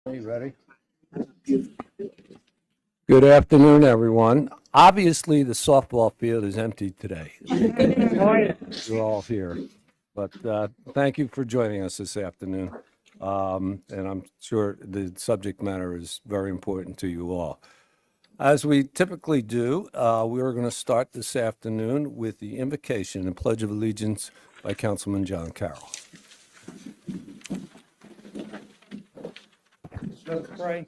Are you ready? Good afternoon, everyone. Obviously, the softball field is empty today. You're all here. But thank you for joining us this afternoon. And I'm sure the subject matter is very important to you all. As we typically do, we are going to start this afternoon with the invocation and Pledge of Allegiance by Councilman John Carroll. Let's pray.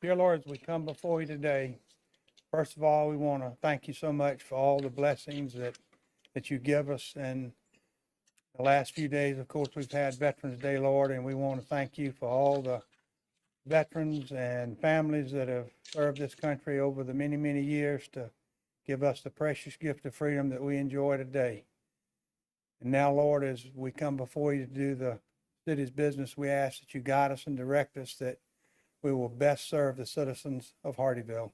Dear Lord, as we come before you today, first of all, we want to thank you so much for all the blessings that you give us. And the last few days, of course, we've had Veterans Day, Lord, and we want to thank you for all the veterans and families that have served this country over the many, many years to give us the precious gift of freedom that we enjoy today. And now, Lord, as we come before you to do the city's business, we ask that you guide us and direct us, that we will best serve the citizens of Hardeeville.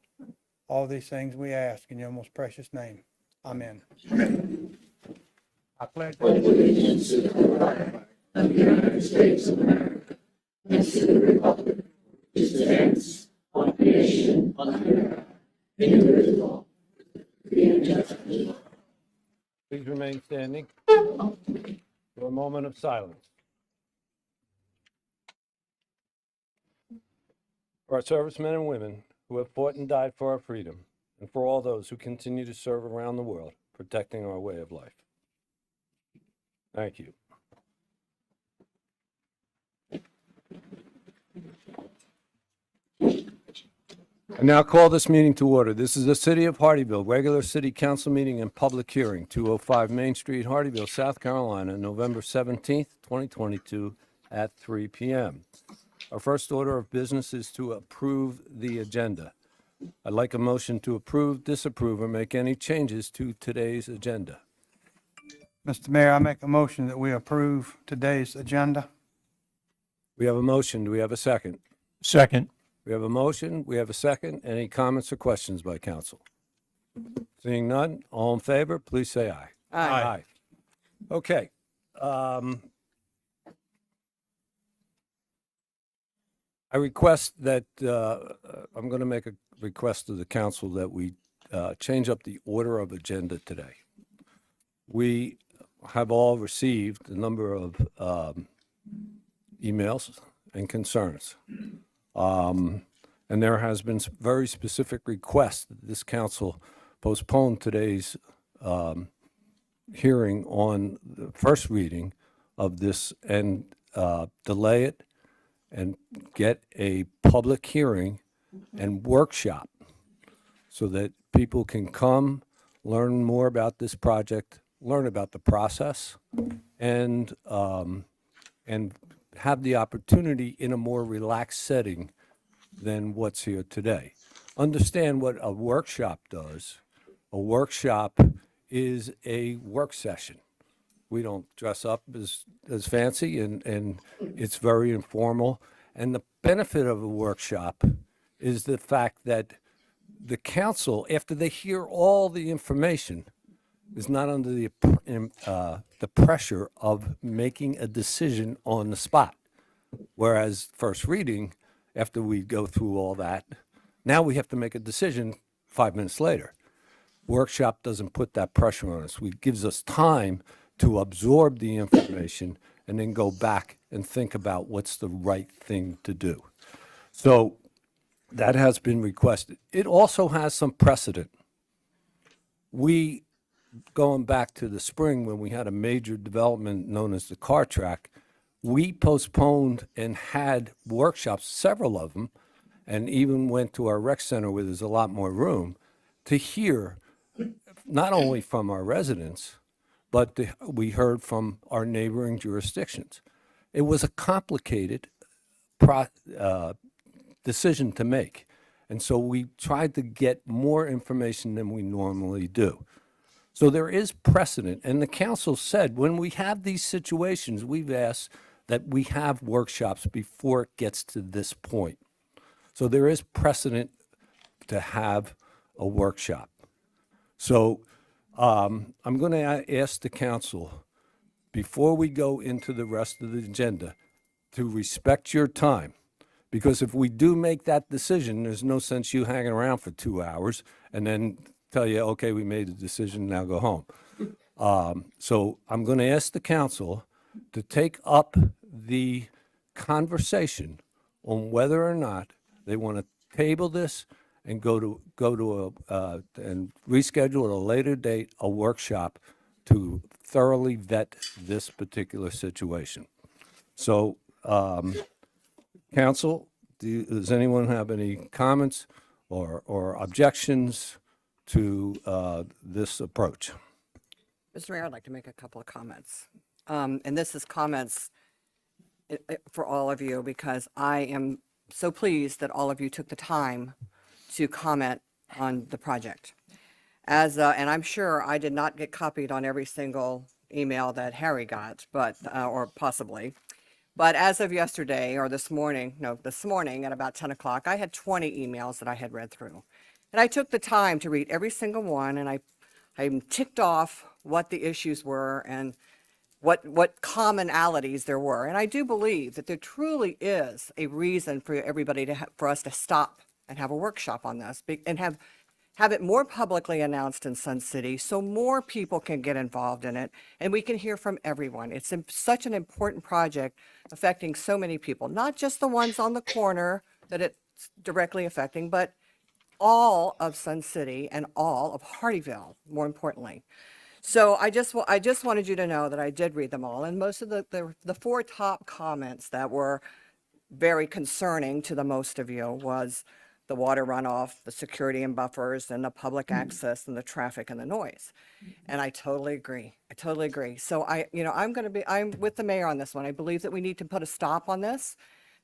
All these things we ask in your most precious name. Amen. I pledge allegiance to the flag of the United States of America and to the republic which stands one nation under God, indivisible, and justice. Please remain standing for a moment of silence. For our servicemen and women who have fought and died for our freedom, and for all those who continue to serve around the world, protecting our way of life. Thank you. I now call this meeting to order. This is the City of Hardeeville, regular city council meeting and public hearing, 205 Main Street, Hardeeville, South Carolina, November 17th, 2022 at 3 p.m. Our first order of business is to approve the agenda. I'd like a motion to approve, disapprove, or make any changes to today's agenda. Mr. Mayor, I make a motion that we approve today's agenda. We have a motion. Do we have a second? Second. We have a motion. We have a second. Any comments or questions by council? Seeing none, all in favor, please say aye. Aye. Okay. I request that, I'm going to make a request to the council that we change up the order of agenda today. We have all received a number of emails and concerns. And there has been very specific requests that this council postpone today's hearing on the first reading of this and delay it and get a public hearing and workshop so that people can come, learn more about this project, learn about the process, and have the opportunity in a more relaxed setting than what's here today. Understand what a workshop does. A workshop is a work session. We don't dress up as fancy, and it's very informal. And the benefit of a workshop is the fact that the council, after they hear all the information, is not under the pressure of making a decision on the spot. Whereas first reading, after we go through all that, now we have to make a decision 5 minutes later. Workshop doesn't put that pressure on us. It gives us time to absorb the information and then go back and think about what's the right thing to do. So that has been requested. It also has some precedent. We, going back to the spring when we had a major development known as the car track, we postponed and had workshops, several of them, and even went to our rec center where there's a lot more room to hear not only from our residents, but we heard from our neighboring jurisdictions. It was a complicated decision to make. And so we tried to get more information than we normally do. So there is precedent. And the council said, when we have these situations, we've asked that we have workshops before it gets to this point. So there is precedent to have a workshop. So I'm going to ask the council, before we go into the rest of the agenda, to respect your time. Because if we do make that decision, there's no sense you hanging around for 2 hours and then tell you, okay, we made a decision, now go home. So I'm going to ask the council to take up the conversation on whether or not they want to table this and go to and reschedule at a later date a workshop to thoroughly vet this particular situation. So, council, does anyone have any comments or objections to this approach? Mr. Mayor, I'd like to make a couple of comments. And this is comments for all of you because I am so pleased that all of you took the time to comment on the project. And I'm sure I did not get copied on every single email that Harry got, but, or possibly. But as of yesterday or this morning at about 10 o'clock, I had 20 emails that I had read through. And I took the time to read every single one, and I ticked off what the issues were and what commonalities there were. And I do believe that there truly is a reason for everybody for us to stop and have a workshop on this and have it more publicly announced in Sun City so more people can get involved in it and we can hear from everyone. It's such an important project affecting so many people, not just the ones on the corner that it's directly affecting, but all of Sun City and all of Hardeeville, more importantly. So I just wanted you to know that I did read them all, and most of the 4 top comments that were very concerning to the most of you was the water runoff, the security and buffers, and the public access, and the traffic and the noise. And I totally agree. I totally agree. So I'm with the mayor on this one. I believe that we need to put a stop on this.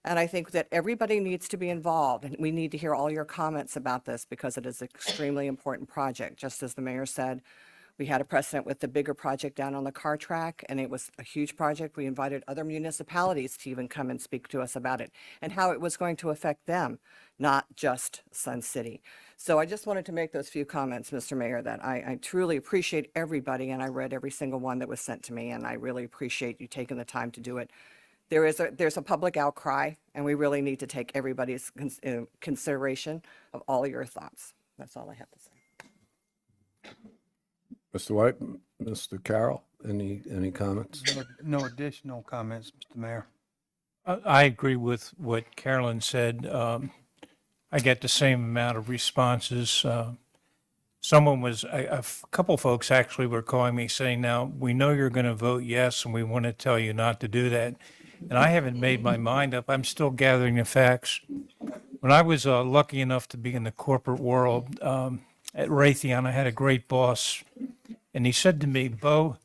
And I think that everybody needs to be involved, and we need to hear all your comments about this because it is an extremely important project. Just as the mayor said, we had a precedent with the bigger project down on the car track, and it was a huge project. We invited other municipalities to even come and speak to us about it and how it was going to affect them, not just Sun City. So I just wanted to make those few comments, Mr. Mayor, that I truly appreciate everybody, and I read every single one that was sent to me, and I really appreciate you taking the time to do it. There's a public outcry, and we really need to take everybody's consideration of all your thoughts. That's all I have to say. Mr. White, Mr. Carroll, any comments? No additional comments, Mr. Mayor. I agree with what Carolyn said. I get the same amount of responses. A couple folks actually were calling me saying, now, we know you're going to vote yes, and we want to tell you not to do that. And I haven't made my mind up. I'm still gathering the facts. When I was lucky enough to be in the corporate world, at Raytheon, I had a great boss, and he said to me, Bo,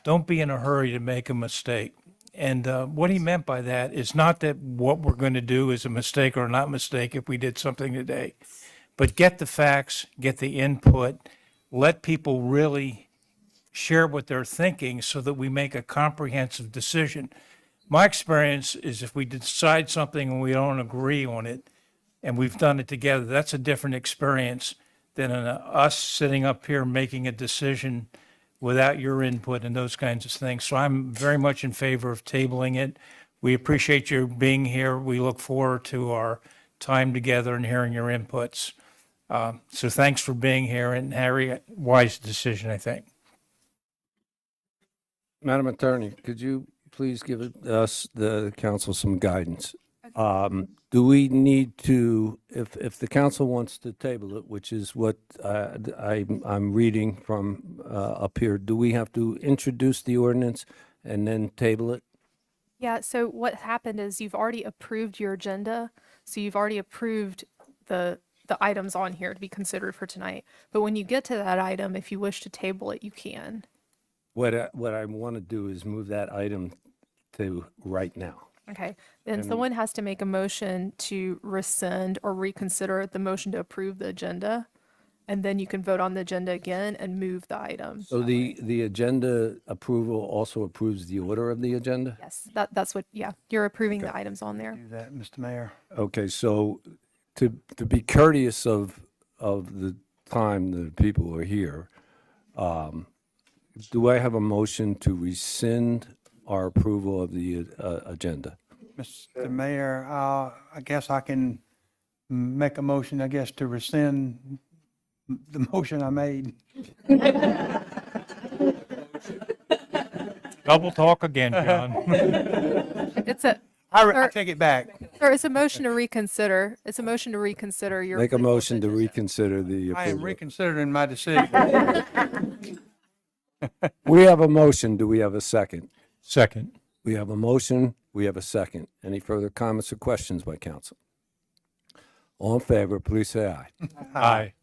don't be in a hurry to make a mistake. And what he meant by that is not that what we're going to do is a mistake or not mistake if we did something today, but get the facts, get the input, let people really share what they're thinking so that we make a comprehensive decision. My experience is if we decide something and we don't agree on it, and we've done it together, that's a different experience than us sitting up here making a decision without your input and those kinds of things. So I'm very much in favor of tabling it. We appreciate you being here. We look forward to our time together and hearing your inputs. So thanks for being here, and Harry, wise decision, I think. Madam Attorney, could you please give us, the council, some guidance? Do we need to, if the council wants to table it, which is what I'm reading from up here, do we have to introduce the ordinance and then table it? Yeah, so what happened is you've already approved your agenda. So you've already approved the items on here to be considered for tonight. But when you get to that item, if you wish to table it, you can. What I want to do is move that item to right now. Okay, then someone has to make a motion to rescind or reconsider the motion to approve the agenda. And then you can vote on the agenda again and move the item. So the agenda approval also approves the order of the agenda? Yes, that's what, yeah, you're approving the items on there. Do that, Mr. Mayor. Okay, so to be courteous of the time the people who are here, do I have a motion to rescind our approval of the agenda? Mr. Mayor, I guess I can make a motion, I guess, to rescind the motion I made. Double talk again, John. It's a, I take it back. or it's a motion to reconsider. It's a motion to reconsider your. Make a approval of motion to agenda. reconsider the I am approval. reconsidering my decision. We have a motion. Do we have a second? Second. We have a motion. We have a second. Any further comments or questions by council? All in favor, please say aye. Aye.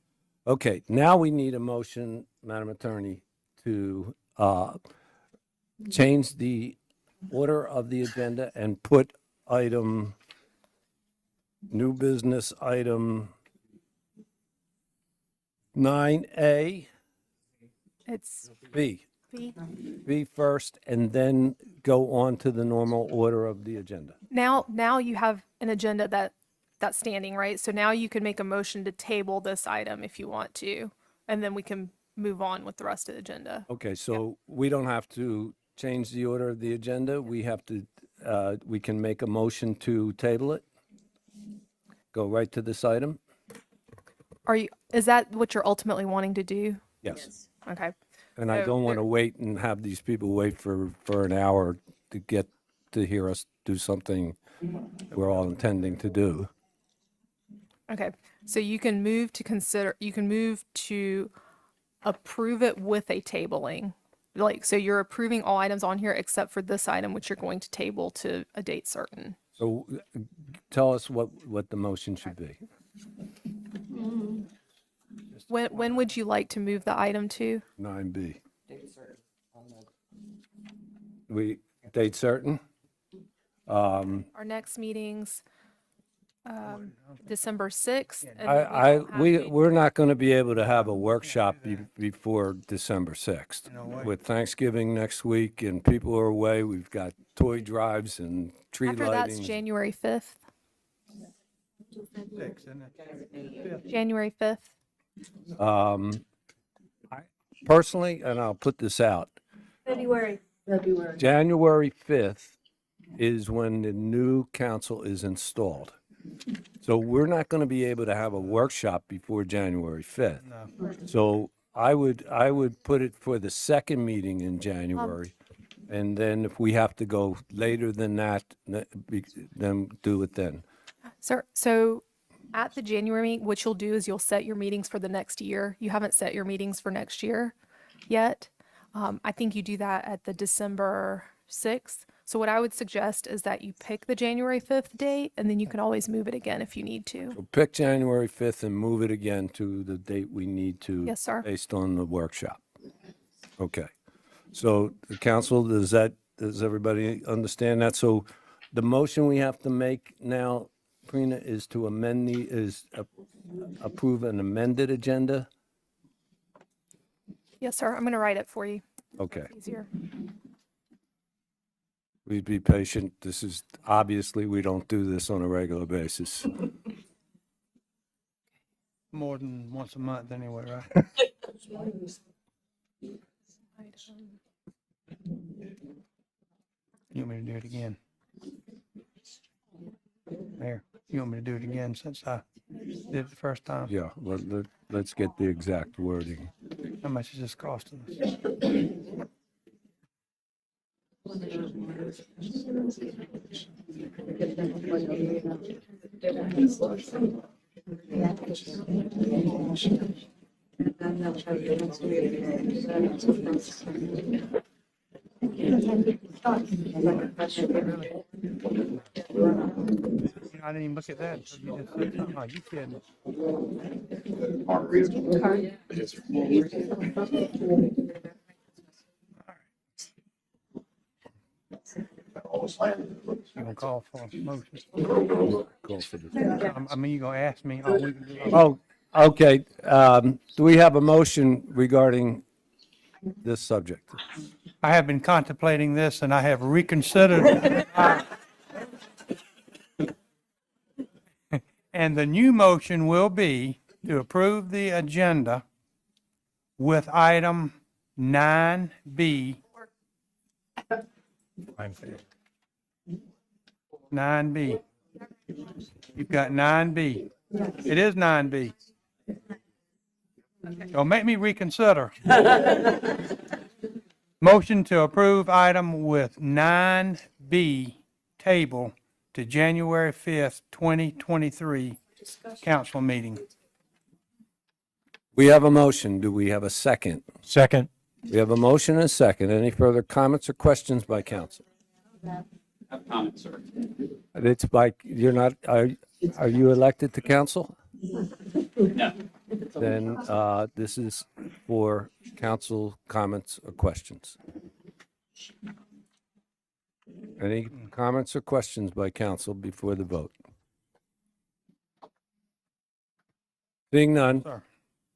Okay, now we need a motion, Madam Attorney, to change the order of the agenda and put new business item 9A, It's B. B. B first, and then go on to the normal order of the agenda. Now you have an agenda that's standing, right? So now you can make a motion to table this item if you want to, and then we can move on with the rest of the agenda. Okay, so we don't have to change the order of the agenda. We have to, we can make a motion to table it? Go right to this item? Is that what you're ultimately wanting to do? Yes. Okay. And I So don't want to there- wait and have these people wait for an hour to get to hear us do something we're all intending to do. Okay. So you can move to approve it with a tabling. So you're approving all items on here except for this item, which you're going to table to a date certain. So tell us what the motion should be. When would you like to move the item to? 9B. Date certain? Our next meetings, December 6th. and then we don't have a- We're not going to be able to have a workshop before December 6th. With Thanksgiving next week and people are away, we've got toy drives and tree After that's lighting. January 5th. Six, isn't it? January 5th. Personally, and I'll put this out, February. January 5th is when the new council is installed. So we're not going to be able to have a workshop before January 5th. So I would put it for the second meeting in January. And then if we have to go later than that, then do it then. Sir, so at the January meeting, what you'll do is you'll set your meetings for the next year. You haven't set your meetings for next year yet. I think you do that at the December 6th. So what I would suggest is that you pick the January 5th date, and then you can always move it again if you need to. So pick January 5th and move it again to the date we need to. Yes, sir. Based on the workshop. Okay. So the council, does everybody understand that? So the motion we have to make now, Prina, is to approve an amended agenda? Yes, sir. I'm going to write it for you. Okay. Easier. Please be patient. This is, obviously, we don't do this on a regular basis. More than once a month anyway, right? You want me to do it again? Mayor, you want me to do it again since I did it the first time? Yeah, let's get the exact wording. How much is this costing us? I didn't even look at that. until you just said something. Oh, you kidding? You gonna call for a motion? Call for the- I mean, you gonna ask me? Oh, we can do it. Oh, okay. Do we have a motion regarding this subject? I have been contemplating this and I have reconsidered. And the new motion will be to approve the agenda with item 9B 9B. You've got 9B. It is 9B. Don't make me reconsider. Motion to approve item with 9B table to January 5th, 2023 council meeting. We have a motion. Do we have a second? Second. We have a motion and a second. Any further comments or questions by council? Comment, sir. It's by, you're not, are you elected to council? No. Then this is for council comments or questions. Any comments or questions by council before the vote? Seeing none, Sir.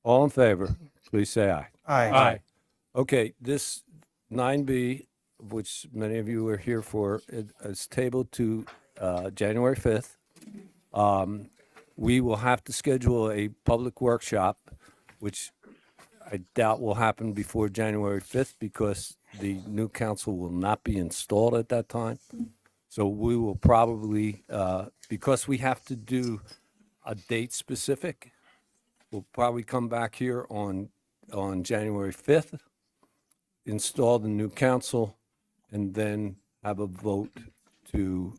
all in favor, please say aye. Aye. Okay, this 9B, which many of you are here for, is tabled to January 5th. We will have to schedule a public workshop, which I doubt will happen before January 5th because the new council will not be installed at that time. So we will probably, because we have to do a date specific, we'll probably come back here on January 5th, install the new council, and then have a vote to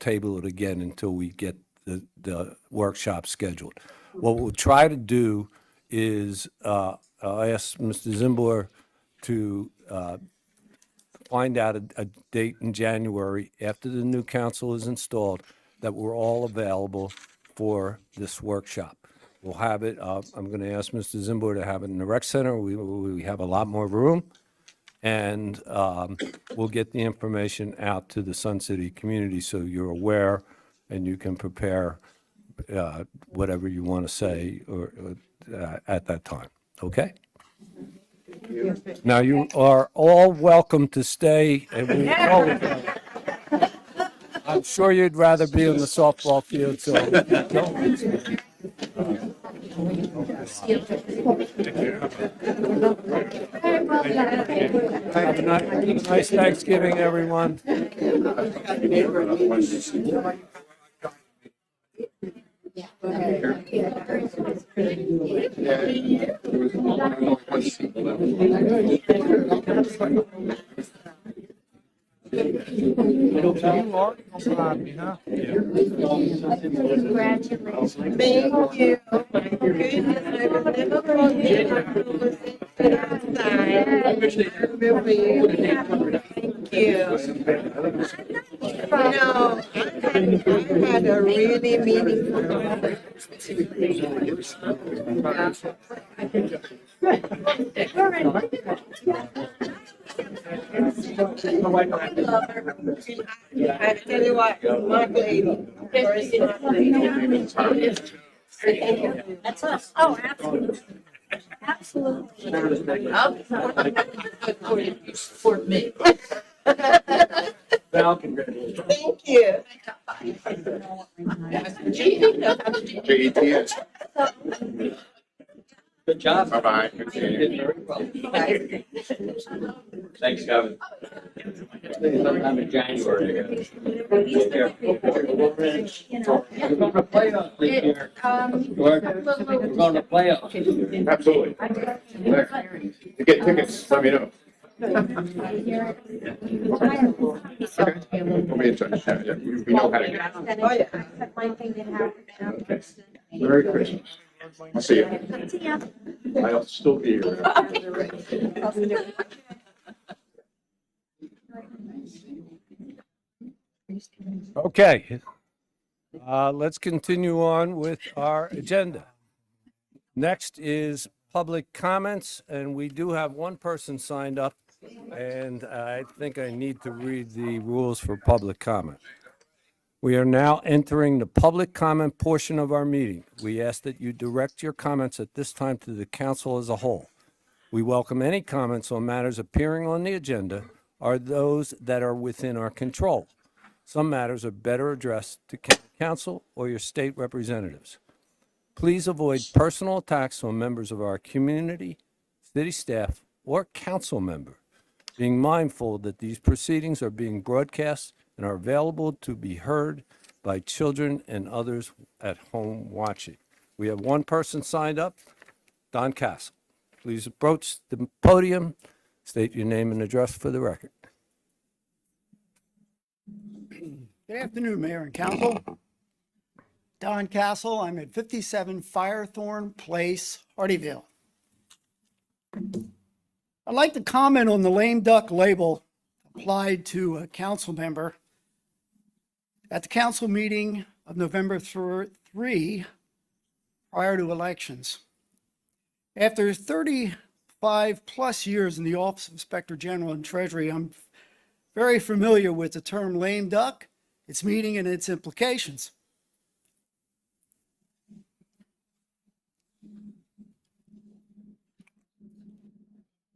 table it again until we get the workshop scheduled. What we'll try to do is, I'll ask Mr. Zimbor to find out a date in January after the new council is installed that we're all available for this workshop. We'll have it, I'm going to ask Mr. Zimbor to have it in the rec center. We have a lot more room. And we'll get the information out to the Sun City community so you're aware and you can prepare whatever you want to say or at that time. Okay? Now, you are all welcome to stay. And I'm sure you'd rather be on the softball field, so don't. Have a nice Thanksgiving, everyone. Congratulations. Thank you. My goodness, I will never forget how it was outside. I remember you. Thank you. No, I had a really meaningful. I tell you what, my lady, first lady. That's us. Oh, absolutely. Absolutely. For me. Val, congratulations. Thank you. JETS. Good job. Bye-bye. You did very well. Thanks, Kevin. Sometime in January. Take care. We're going to playoffs this year. George, we're going to playoffs. Absolutely. To get tickets, let me know. Okay. We'll be in touch. Yeah, we know how to get. Oh, yeah. Okay. Merry Christmas. I'll see you. I'll still be here. Okay. Let's continue on with our agenda. Next is public comments, and we do have one person signed up, and I think I need to read the rules for public comment. We are now entering the public comment portion of our meeting. We ask that you direct your comments at this time to the council as a whole. We welcome any comments on matters appearing on the agenda or those that are within our control. Some matters are better addressed to council or your state representatives. Please avoid personal attacks on members of our community, city staff, or council member, being mindful that these proceedings are being broadcast and are available to be heard by children and others at home watching. We have one person signed up, Don Castle. Please approach the podium, state your name and address for the record. Good afternoon, Mayor and Council. Don Castle, I'm at 57 Firethorn Place, Hardeeville. I'd like to comment on the lame duck label applied to a council member at the council meeting of November 3 prior to elections. After 35 plus years in the Office of Inspector General and Treasury, I'm very familiar with the term lame duck, its meaning and its implications.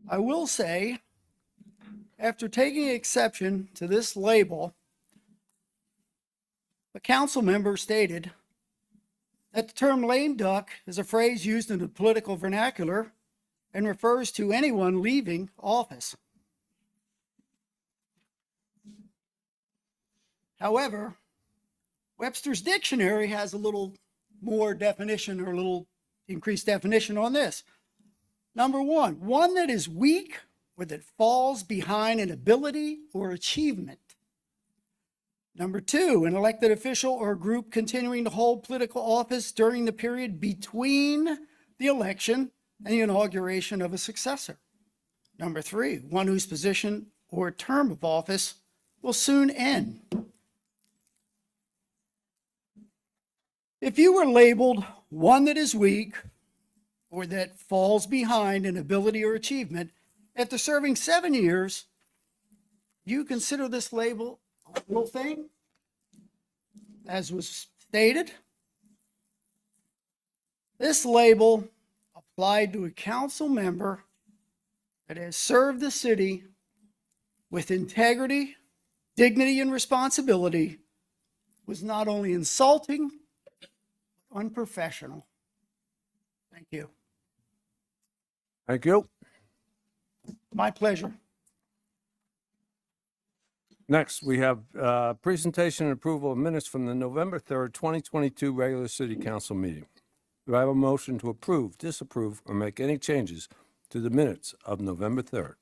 I will say, after taking exception to this label, a council member stated that the term lame duck is a phrase used in the political vernacular and refers to anyone leaving office. However, Webster's dictionary has a little more definition or a little increased definition on this. Number one that is weak or that falls behind in ability or achievement. Number two, an elected official or group continuing to hold political office during the period between the election and the inauguration of a successor. Number three, one whose position or term of office will soon end. If you were labeled one that is weak or that falls behind in ability or achievement, after serving 7 years, you consider this label a little thing? As was stated, this label applied to a council member that has served the city with integrity, dignity, and responsibility was not only insulting, but unprofessional. Thank you. Thank you. My pleasure. Next, we have presentation and approval of minutes from the November 3rd, 2022 regular city council meeting. Do I have a motion to approve, disapprove, or make any changes to the minutes of November 3rd?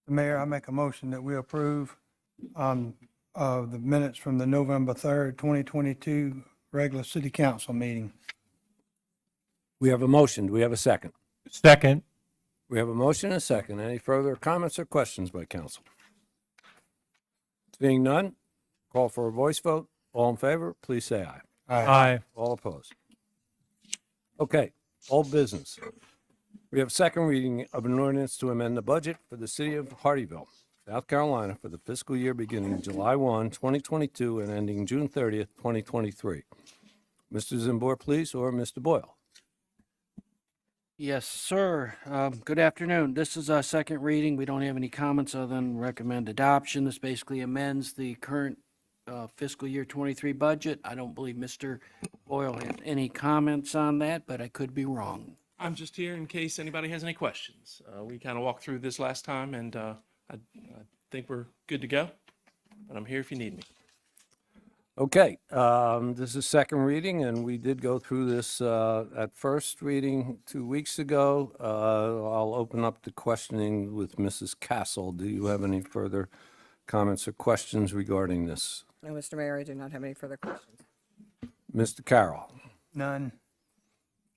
Mayor, I make a motion that we approve the minutes from the November 3rd, 2022 regular city council meeting. We have a motion. Do we have a second? Second. We have a motion and a second. Any further comments or questions by council? Seeing none, call for a voice vote. All in favor, please say aye. Aye. All opposed. Okay, old business. We have second reading of an ordinance to amend the budget for the city of Hardeeville, South Carolina for the fiscal year beginning July 1, 2022 and ending June 30th, 2023. Mr. Zimbor, please, or Mr. Boyle? Yes, sir. Good afternoon. This is our second reading. We don't have any comments other than recommend adoption. This basically amends the current fiscal year 23 budget. I don't believe Mr. Boyle had any comments on that, but I could be wrong. I'm just here in case anybody has any questions. We kind of walked through this last time, and I think we're good to go, but I'm here if you need me. Okay, this is second reading, and we did go through this at first reading 2 weeks ago. I'll open up the questioning with Mrs. Castle. Do you have any further comments or questions regarding this? No, Mr. Mayor, I do not have any further questions. Mr. Carroll? None.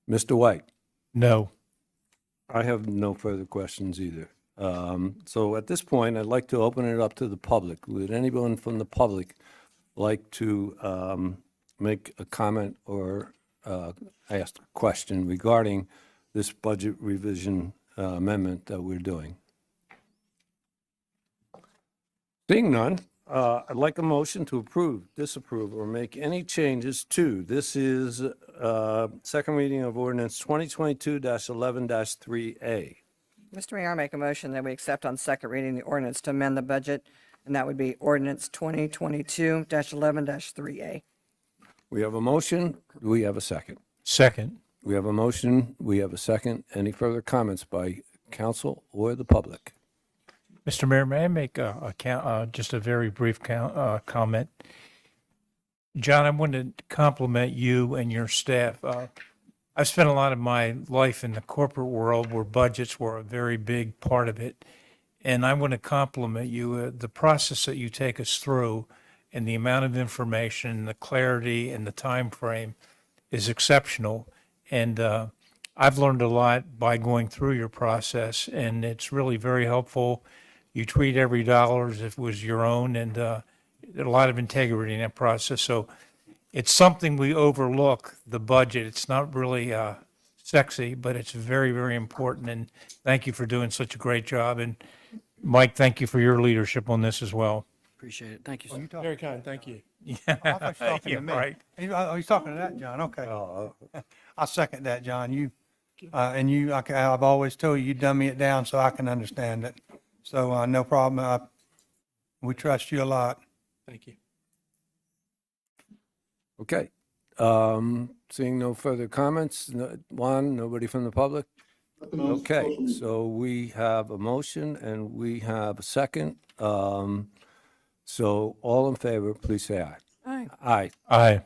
Mr. White? No. I have no further questions either. So at this point, I'd like to open it up to the public. Would anyone from the public like to make a comment or ask a question regarding this budget revision amendment that we're doing? Seeing none, I'd like a motion to approve, disapprove, or make any changes to. This is second reading of ordinance 2022-11-3A. Mr. Mayor, I make a motion that we accept on second reading the ordinance to amend the budget, and that would be ordinance 2022-11-3A. We have a motion. Do we have a second? Second. We have a motion. We have a second. Any further comments by council or the public? Mr. Mayor, may I make just a very brief comment? John, I want to compliment you and your staff. I've spent a lot of my life in the corporate world where budgets were a very big part of it. And I want to compliment you, the process that you take us through and the amount of information, the clarity and the time frame is exceptional. And I've learned a lot by going through your process, and it's really very helpful. You treat every dollar as if it was your own, and a lot of integrity in that process. So it's something we overlook, the budget. It's not really sexy, but it's very, very important. And thank you for doing such a great job. And Mike, thank you for your leadership on this as well. Appreciate it. Thank you, Oh, sir. you talking? Very kind, thank you. I thought you was talking Yeah, to me. right. He's talking to that, John. Okay. Oh, I second that, John. I've always told you, you dummy it down so I can understand it. So, no problem. We trust you a lot. Thank you. okay. Seeing no further comments, Juan, nobody from the public? Okay, so we have a motion and we have a second. So all in favor, please say aye. Aye. Aye. Aye.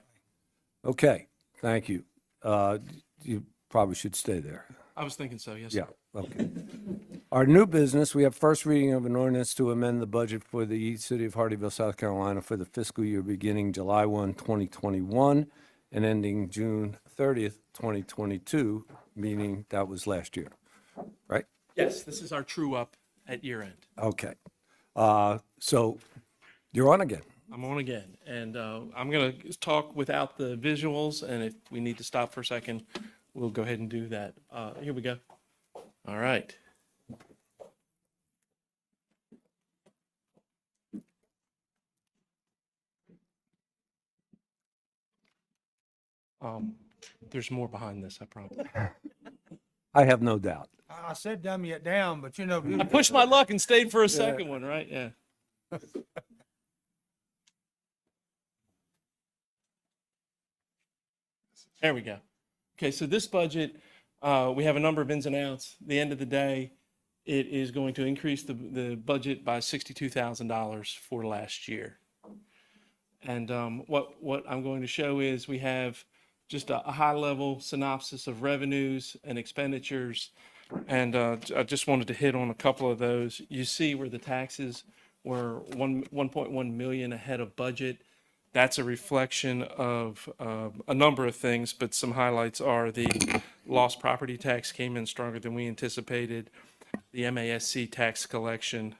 Okay, thank you. You probably should stay there. I was thinking so, yes, sir. Yeah, okay. Our new business, we have first reading of an ordinance to amend the budget for the city of Hardeeville, South Carolina for the fiscal year beginning July 1, 2021 and ending June 30th, 2022, meaning that was last year, right? Yes, this is our true up at year end. Okay. So you're on again. I'm on again, and I'm going to talk without the visuals, and if we need to stop for a second, we'll go ahead and do that. Here we go. All right. There's more behind this, I promise. I have no doubt. I said dummy it down, but you know. I pushed my luck and stayed for a second one, right? Yeah. There we go. Okay, so this budget, we have a number of ins and outs. At the end of the day, it is going to increase the budget by $62,000 for last year. And what I'm going to show is we have just a high-level synopsis of revenues and expenditures. And I just wanted to hit on a couple of those. You see where the taxes were 1.1 million ahead of budget. That's a reflection of a number of things, but some highlights are the lost property tax came in stronger than we anticipated, the MASC tax collection,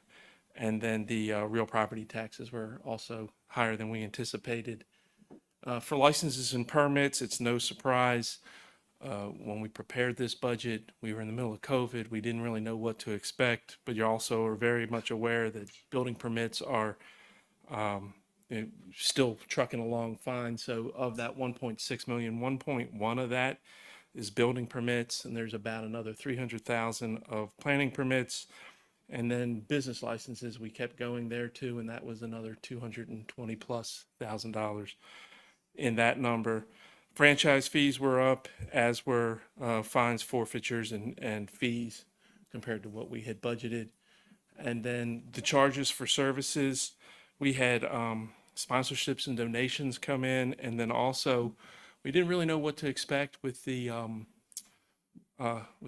and then the real property taxes were also higher than we anticipated. For licenses and permits, it's no surprise. When we prepared this budget, we were in the middle of COVID. We didn't really know what to expect, but you also are very much aware that building permits are still trucking along fine. So of that 1.6 million, 1.1 of that is building permits, and there's about another 300,000 of planning permits. And then business licenses, we kept going there too, and that was another 220 plus $1,000 in that number. Franchise fees were up, as were fines, forfeitures, and fees compared to what we had budgeted. And then the charges for services, we had sponsorships and donations come in, and then also we didn't really know what to expect with the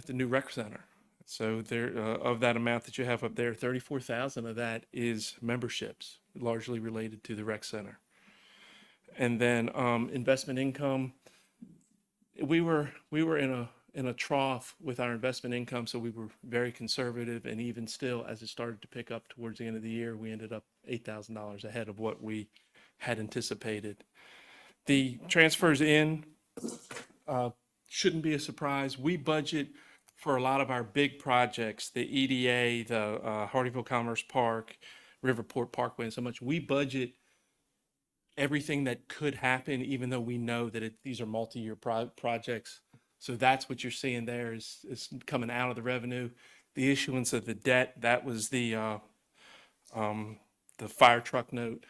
new rec center. So there, of that amount that you have up there, 34,000 of that is memberships, largely related to the rec center. And then investment income, we were in a trough with our investment income, so we were very conservative, and even still, as it started to pick up towards the end of the year, we ended up $8,000 ahead of what we had anticipated. The transfers in shouldn't be a surprise. We budget for a lot of our big projects, the EDA, the Hardeeville Commerce Park, Riverport Parkway, and so much. We budget everything that could happen, even though we know that these are multi-year projects. So that's what you're seeing there is coming out of the revenue. The issuance of the debt, that was the fire truck note.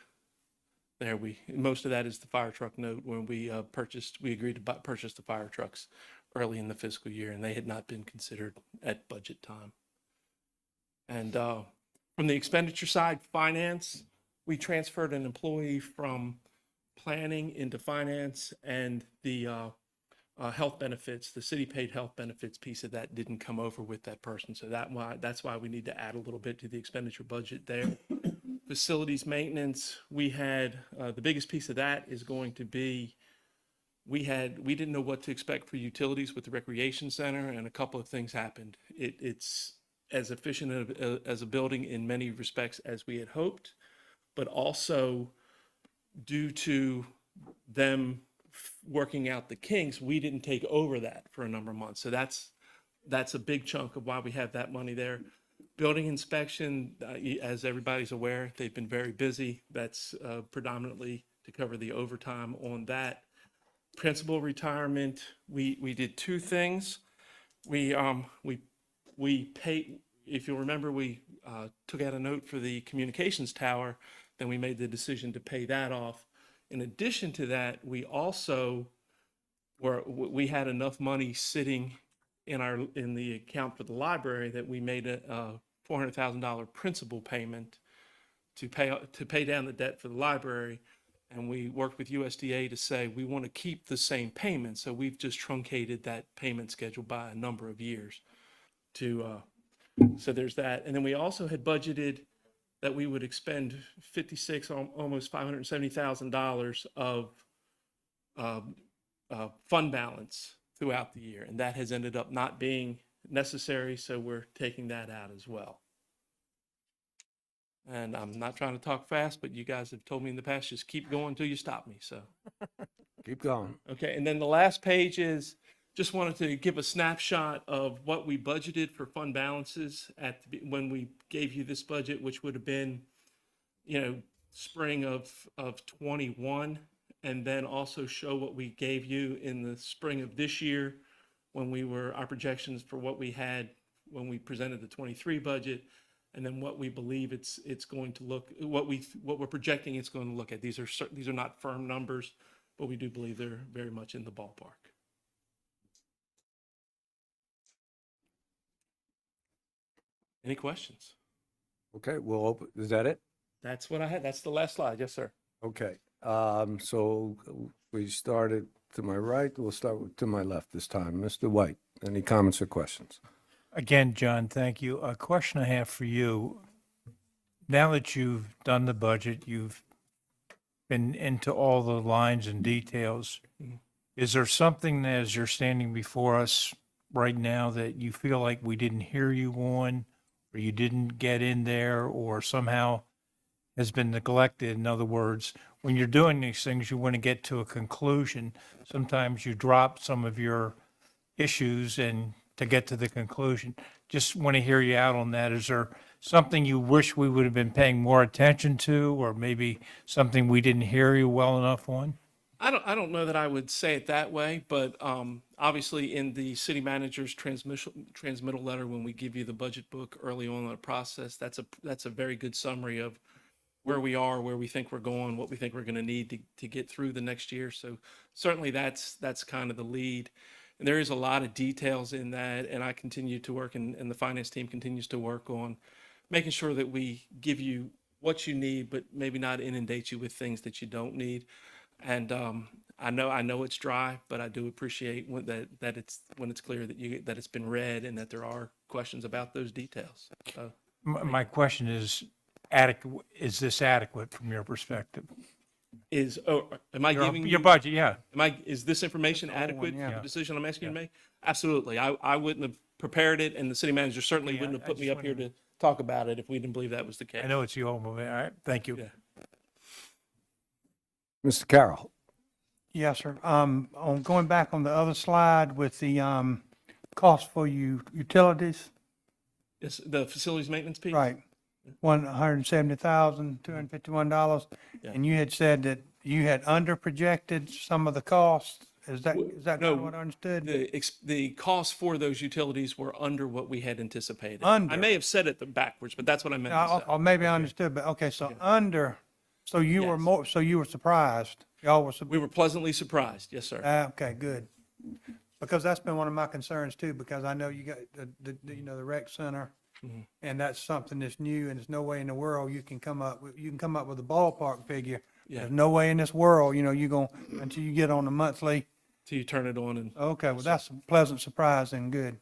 There most of that is the fire truck note when we agreed to purchase the fire trucks early in the fiscal year, and they had not been considered at budget time. And From the expenditure side, finance, we transferred an employee from planning into finance, and the health benefits, the city paid health benefits piece of that didn't come over with that person. So that's why we need to add a little bit to the expenditure budget there. Facilities maintenance, we had, the biggest piece of that is going to be, we didn't know what to expect for utilities with the recreation center, and a couple of things happened. It's as efficient as a building in many respects as we had hoped, but also due to them working out the kinks, we didn't take over that for a number of months. So that's a big chunk of why we have that money there. Building inspection, as everybody's aware, they've been very busy. That's predominantly to cover the overtime on that. Principal retirement, we did two things. We paid, if you'll remember, we took out a note for the communications tower, then we made the decision to pay that off. In addition to that, we also we had enough money sitting in the account for the library that we made a $400,000 principal payment to pay down the debt for the library. And we worked with USDA to say we want to keep the same payment, so we've just truncated that payment schedule by a number of years. So there's that, and then we also had budgeted that we would expend almost $570,000 of fund balance throughout the year, and that has ended up not being necessary, so we're taking that out as well. And I'm not trying to talk fast, but you guys have told me in the past, just keep going until you stop me, so. Keep going. Okay, and then the last page is, just wanted to give a snapshot of what we budgeted for fund balances when we gave you this budget, which would have been, spring of 21, and then also show what we gave you in the spring of this year when our projections for what we had when we presented the 23 budget, and then what we believe it's going to look, what we're projecting it's going to look at. These are not firm numbers, but we do believe they're very much in the ballpark. Any questions? Okay, we'll open, is that it? That's what I had. That's the last slide. Yes, sir. Okay, so we started to my right, we'll start to my left this time. Mr. White, any comments or questions? Again, John, thank you. A question I have for you. Now that you've done the budget, you've been into all the lines and details, is there something as you're standing before us right now that you feel like we didn't hear you on, or you didn't get in there, or somehow has been neglected? In other words, when you're doing these things, you want to get to a conclusion. Sometimes you drop some of your issues and to get to the conclusion. Just want to hear you out on that. Is there something you wish we would have been paying more attention to, or maybe something we didn't hear you well enough on? I don't know that I would say it that way, but obviously in the city manager's transmittal letter, when we give you the budget book early on in the process, that's a very good summary of where we are, where we think we're going, what we think we're going to need to get through the next year. So certainly that's kind of the lead. And there is a lot of details in that, and I continue to work, and the finance team continues to work on making sure that we give you what you need, but maybe not inundate you with things that you don't need. And I know it's dry, but I do appreciate when it's clear that it's been read and that there are questions about those details. So, My question is, is this adequate from your perspective? am I giving Your you, budget, yeah. is this information adequate for yeah. the decision I'm asking you to make? Absolutely. I wouldn't have prepared it, and the city manager certainly Yeah, wouldn't have I put me just up here wanted to talk about it if we didn't believe that was the case. I know it's you all moving. All right, thank you. Yeah. Mr. Carroll? Yes, sir. On going back on the other slide with the cost for utilities, Yes, the facilities maintenance piece? right? $170,251. Yeah. And you had said that you had under projected some of the costs. Is that kind no, of what I understood? The costs for those utilities were under what we had anticipated. Under. I may have said it backwards, but that's what I meant to say. Or maybe I understood, but okay, so under, so you were Yes. so you were surprised. Y'all were surprised. We were pleasantly surprised. Yes, sir. Okay, good. Because that's been one of my concerns too, because I know you got the rec center And that's something that's new, and there's no way in the world you can come up with a ballpark figure. Yeah. There's no way in this world, you go, until you get on the monthly. Till you turn it on and Okay, well, that's a pleasant surprise and good.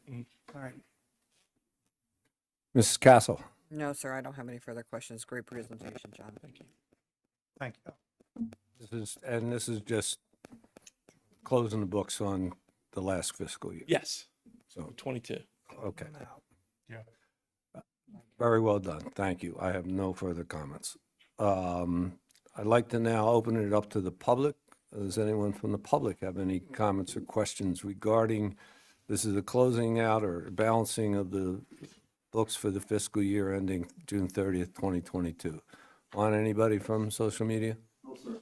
All right. Mrs. Castle? No, sir, I don't have any further questions. Great presentation, John. Thank you. Thank you. This is just closing the books on the last fiscal year. yes, So, 22. okay. Very well done. Thank you. I have no further comments. I'd like to now open it up to the public. Does anyone from the public have any comments or questions regarding, this is the closing out or balancing of the books for the fiscal year ending June 30th, 2022? Want anybody from social media? No, sir.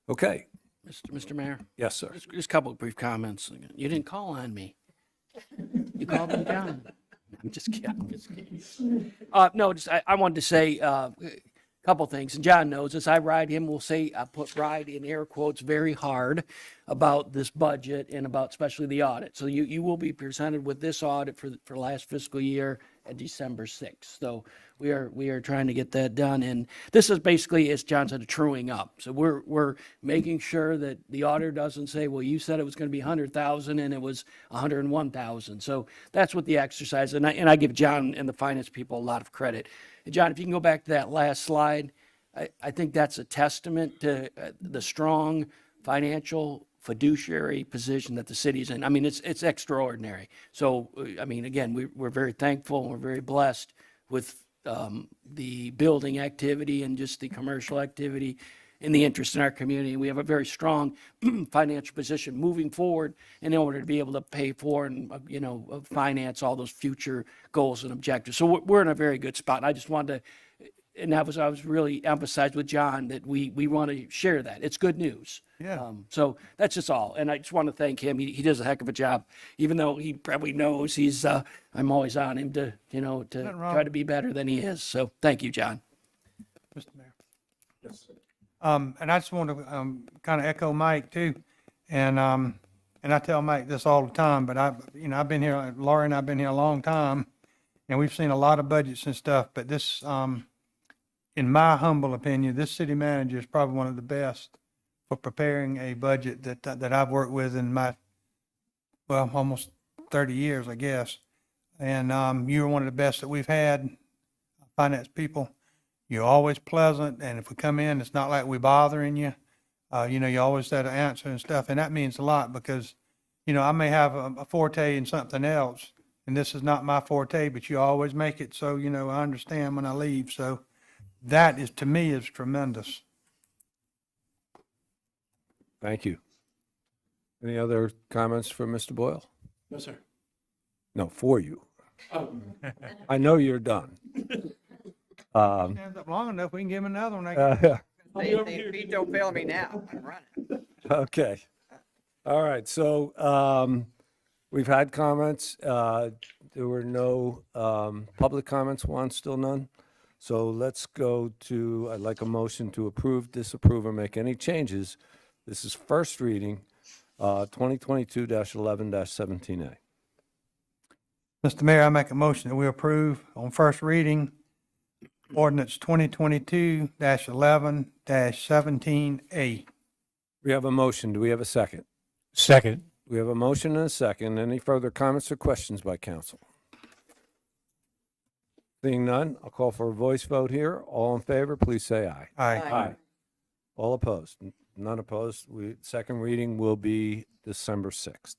Okay. Mr. Mayor, Yes, sir. just a couple of brief comments. You didn't call on me. You called me John. I'm just kidding. I'm just kidding. No, just I wanted to say a couple things. And John knows this. I ride him. We'll say I put ride in air quotes very hard about this budget and about especially the audit. So you will be presented with this audit for last fiscal year at December 6th. So we are trying to get that done. And this is basically, as John said, a truing up. So we're making sure that the auditor doesn't say, well, you said it was going to be 100,000 and it was 101,000. So that's what the exercise, and I give John and the finance people a lot of credit. And John, if you can go back to that last slide, I think that's a testament to the strong financial fiduciary position that the city's in. I mean, it's extraordinary. So, I mean, again, we're very thankful and we're very blessed with the building activity and just the commercial activity and the interest in our community. We have a very strong financial position moving forward in order to be able to pay for and, finance all those future goals and objectives. So we're in a very good spot. And I just wanted to, and I was really emphasized with John that we want to share that. It's good news. Yeah. So that's just all. And I just want to thank him. He does a heck of a job, even though he probably knows I'm always on him to Nothing wrong. try to be better than he is. So thank you, John. Mr. Mayor. Yes, sir. And I just want to kind of echo Mike too. And I tell Mike this all the time, but I've been here, Laura and I've been here a long time, and we've seen a lot of budgets and stuff, but this, in my humble opinion, this city manager is probably one of the best for preparing a budget that I've worked with in my, well, almost 30 years, I guess. And you're one of the best that we've had, finance people. You're always pleasant, and if we come in, it's not like we're bothering you. You always have to answer and stuff, and that means a lot because, I may have a forte in something else, and this is not my forte, but you always make it so, I understand when I leave. So that is, to me, is tremendous. Thank you. Any other comments for Mr. Boyle? No, sir. No, for you. Oh, I know you're done. Stands up long enough, we can give him another one. I guess. If he don't fail me now, I'm running. Okay. All right. So we've had comments. There were no public comments. Juan, still none. So let's go to, I'd like a motion to approve, disapprove, or make any changes. This is first reading, 2022-11-17A. Mr. Mayor, I make a motion that we approve on first reading ordinance 2022-11-17A. We have a motion. Do we have a second? Second. We have a motion and a second. Any further comments or questions by council? Seeing none, I'll call for a voice vote here. All in favor, please say aye. Aye. All opposed? None opposed. Second reading will be December 6th.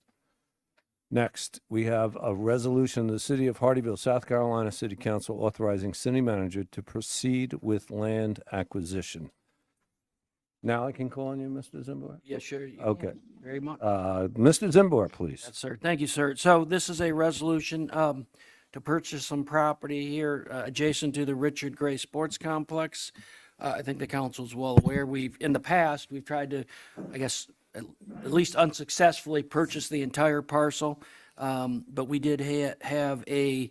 Next, we have a resolution of the City of Hardeeville, South Carolina City Council authorizing city manager to proceed with land acquisition. Now I can call on you, Mr. Zimbor? Yeah, sure. you Okay. can. Very much. Mr. Zimbor, please. Yes, sir. Thank you, sir. So this is a resolution to purchase some property here adjacent to the Richard Gray Sports Complex. I think the council's well aware. In the past, we've tried to, I guess, at least unsuccessfully purchase the entire parcel. But we did have a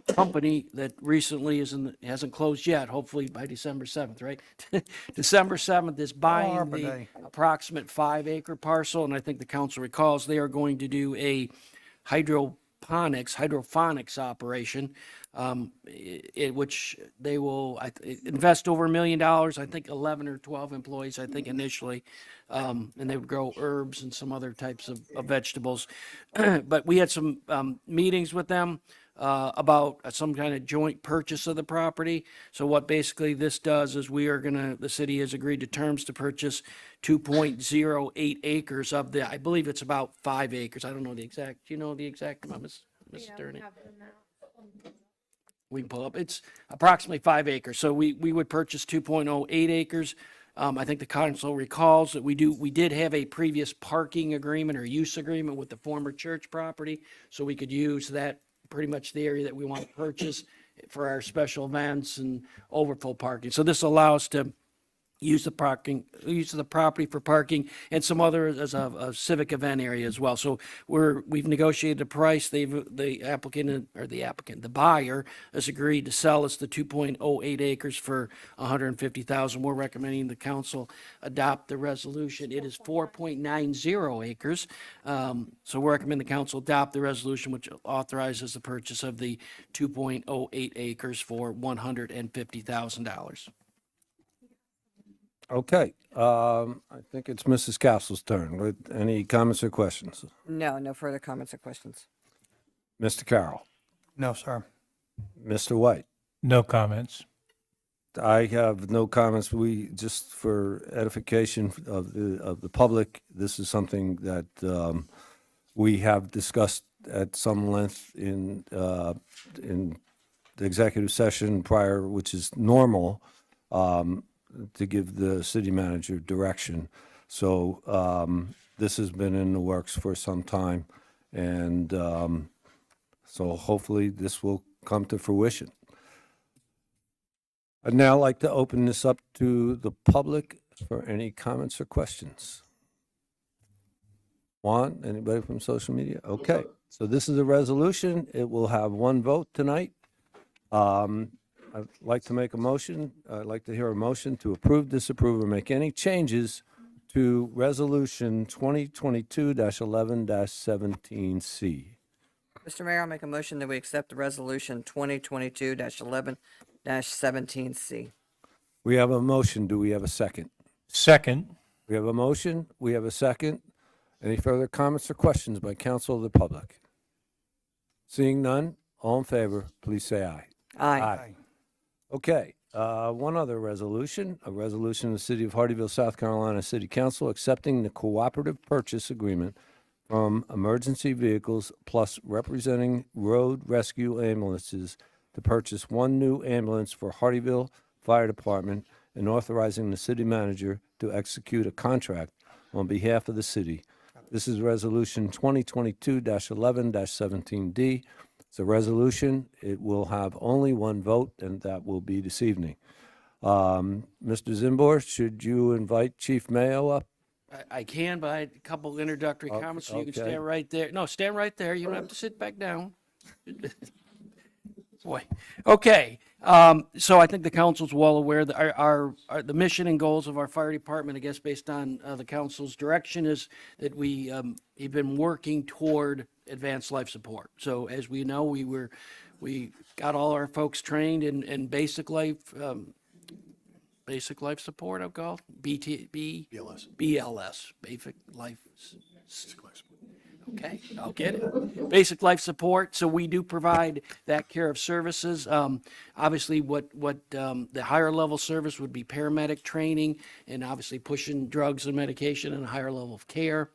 company that recently hasn't closed yet, hopefully by December 7th, right? December 7th is buying Arbor the Day. approximate 5-acre parcel, and I think the council recalls they are going to do a hydroponics operation, which they will invest over $1 million. I think 11 or 12 employees, I think initially, and they would grow herbs and some other types of vegetables. But we had some meetings with them about some kind of joint purchase of the property. So what basically this does is the city has agreed to terms to purchase 2.08 acres of I believe it's about 5 acres. I don't know the exact, do you know the exact amount, Ms. Attorney? We can pull up. It's approximately 5 acres. So we would purchase 2.08 acres. I think the council recalls that we did have a previous parking agreement or use agreement with the former church property. So we could use that, pretty much the area that we want to purchase for our special events and overflow parking. So this allows to use the property for parking and some other as a civic event area as well. So we've negotiated a price. The buyer has agreed to sell us the 2.08 acres for $150,000. We're recommending the council adopt the resolution. It is 4.90 acres. So we recommend the council adopt the resolution which authorizes the purchase of the 2.08 acres for $150,000. Okay, I think it's Mrs. Castle's turn. With any comments or questions? No further comments or questions. Mr. Carroll, No, sir. Mr. White. No comments. I have no comments. We, just for edification of the public, this is something that we have discussed at some length in the executive session prior, which is normal, to give the city manager direction. So this has been in the works for some time, and so hopefully this will come to fruition. I'd now like to open this up to the public for any comments or questions. Juan, anybody from social media? Okay, so this is a resolution. It will have one vote tonight. I'd like to make a motion. I'd like to hear a motion to approve, disapprove, or make any changes to Resolution 2022-11-17C. Mr. Mayor, I'll make a motion that we accept the resolution 2022-11-17C. We have a motion. Do we have a second? Second. We have a motion. We have a second. Any further comments or questions by council or the public? Seeing none, all in favor, please say aye. Aye. Okay, one other resolution, a resolution of the City of Hardeeville, South Carolina City Council accepting the cooperative purchase agreement from Emergency Vehicles Plus representing road rescue ambulances to purchase one new ambulance for Hardeeville Fire Department and authorizing the city manager to execute a contract on behalf of the city. This is Resolution 2022-11-17D. It's a resolution. It will have only one vote, and that will be this evening. Mr. Zimbor, should you invite Chief Mayo up? I can, but I had a couple introductory comments, so you can okay. stand right there. No, stand right there. You don't have to sit back down. Boy. Okay. So I think the council's well aware that the mission and goals of our fire department, I guess, based on the council's direction, is that we've been working toward advanced life support. So as we know, we got all our folks trained in basic life support, I'll call it, BLS, basic life. Okay, I'll get it. Basic life support. So we do provide that care of services. Obviously, what the higher level service would be paramedic training, and obviously pushing drugs and medication and a higher level of care.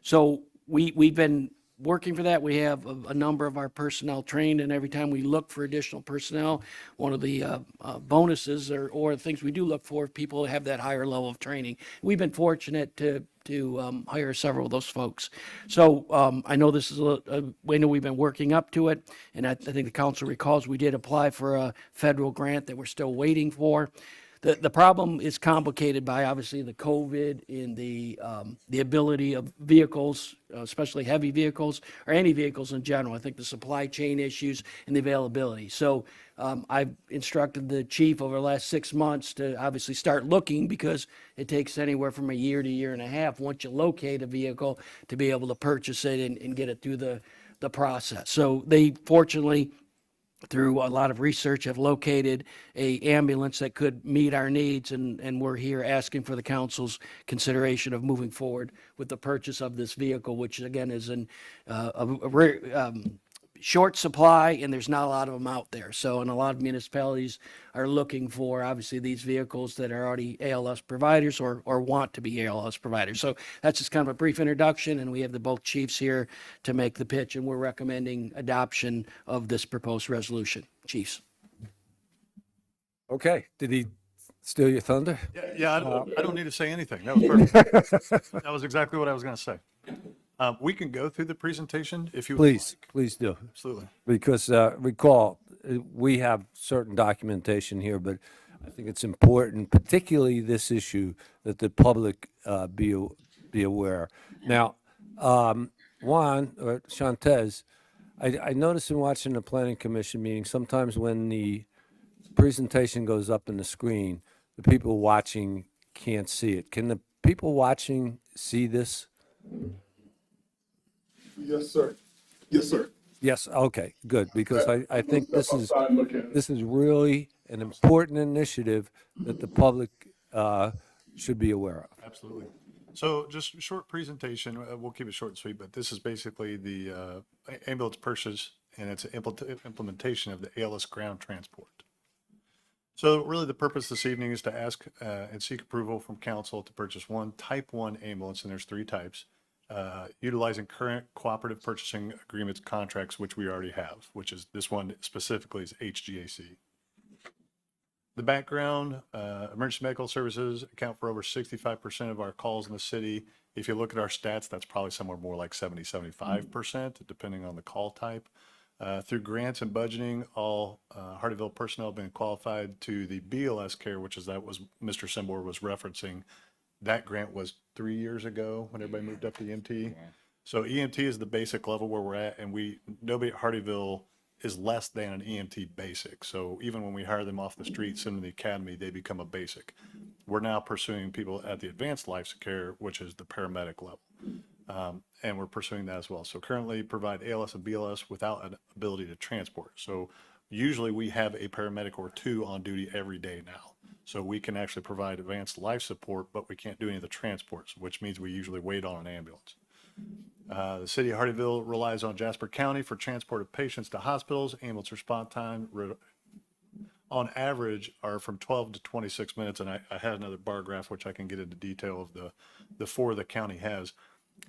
So we've been working for that. We have a number of our personnel trained, and every time we look for additional personnel, one of the bonuses or things we do look for, people have that higher level of training. We've been fortunate to hire several of those folks. So I know this is we know we've been working up to it, and I think the council recalls we did apply for a federal grant that we're still waiting for. The problem is complicated by obviously the COVID and the ability of vehicles, especially heavy vehicles or any vehicles in general. I think the supply chain issues and the availability. So I've instructed the chief over the last 6 months to obviously start looking, because it takes anywhere from a year to year and a half once you locate a vehicle to be able to purchase it and get it through the the process. So they fortunately, through a lot of research, have located a ambulance that could meet our needs, and we're here asking for the council's consideration of moving forward with the purchase of this vehicle, which again is in a rare, short supply, and there's not a lot of them out there. So, and a lot of municipalities are looking for, obviously, these vehicles that are already ALS providers or want to be ALS providers. So that's just kind of a brief introduction, and we have the both chiefs here to make the pitch, and we're recommending adoption of this proposed resolution. Chiefs. Okay, did he steal your thunder? Yeah, I don't need to say anything. That was perfect. That was exactly what I was going to say. We can go through the presentation if you would Please, like. please do. Absolutely. Because recall, we have certain documentation here, but I think it's important, particularly this issue, that the public be aware. Now, Juan or Shantez, I noticed in watching the planning commission meeting, sometimes when the presentation goes up in the screen, the people watching can't see it. Can the people watching see this? Yes, sir. Yes, sir. Yes, okay, good, because I think this is really an important initiative that the public should be aware of. Absolutely. So just a short presentation. We'll keep it short and sweet, but this is basically the ambulance purchase and its implementation of the ALS ground transport. So really the purpose this evening is to ask and seek approval from council to purchase one Type 1 ambulance, and there's 3 types, utilizing current cooperative purchasing agreements contracts, which we already have, which is this one specifically is HGAC. The background, emergency medical services account for over 65% of our calls in the city. If you look at our stats, that's probably somewhere more like 75%, depending on the call type. Through grants and budgeting, all Hardeeville personnel have been qualified to the BLS care, which is that was Mr. Simbor was referencing. That grant was 3 years ago when everybody moved up to EMT. So EMT is the basic level where we're at, and nobody at Hardeeville is less than an EMT basic. So even when we hire them off the street, send them to the academy, they become a basic. We're now pursuing people at the advanced life care, which is the paramedic level. And we're pursuing that as well. So currently provide ALS and BLS without an ability to transport. So usually we have a paramedic or 2 on duty every day now. So we can actually provide advanced life support, but we can't do any of the transports, which means we usually wait on an ambulance. The city of Hardeeville relies on Jasper County for transport of patients to hospitals. Ambulance response time on average are from 12 to 26 minutes. And I had another bar graph, which I can get into detail of the 4 the county has.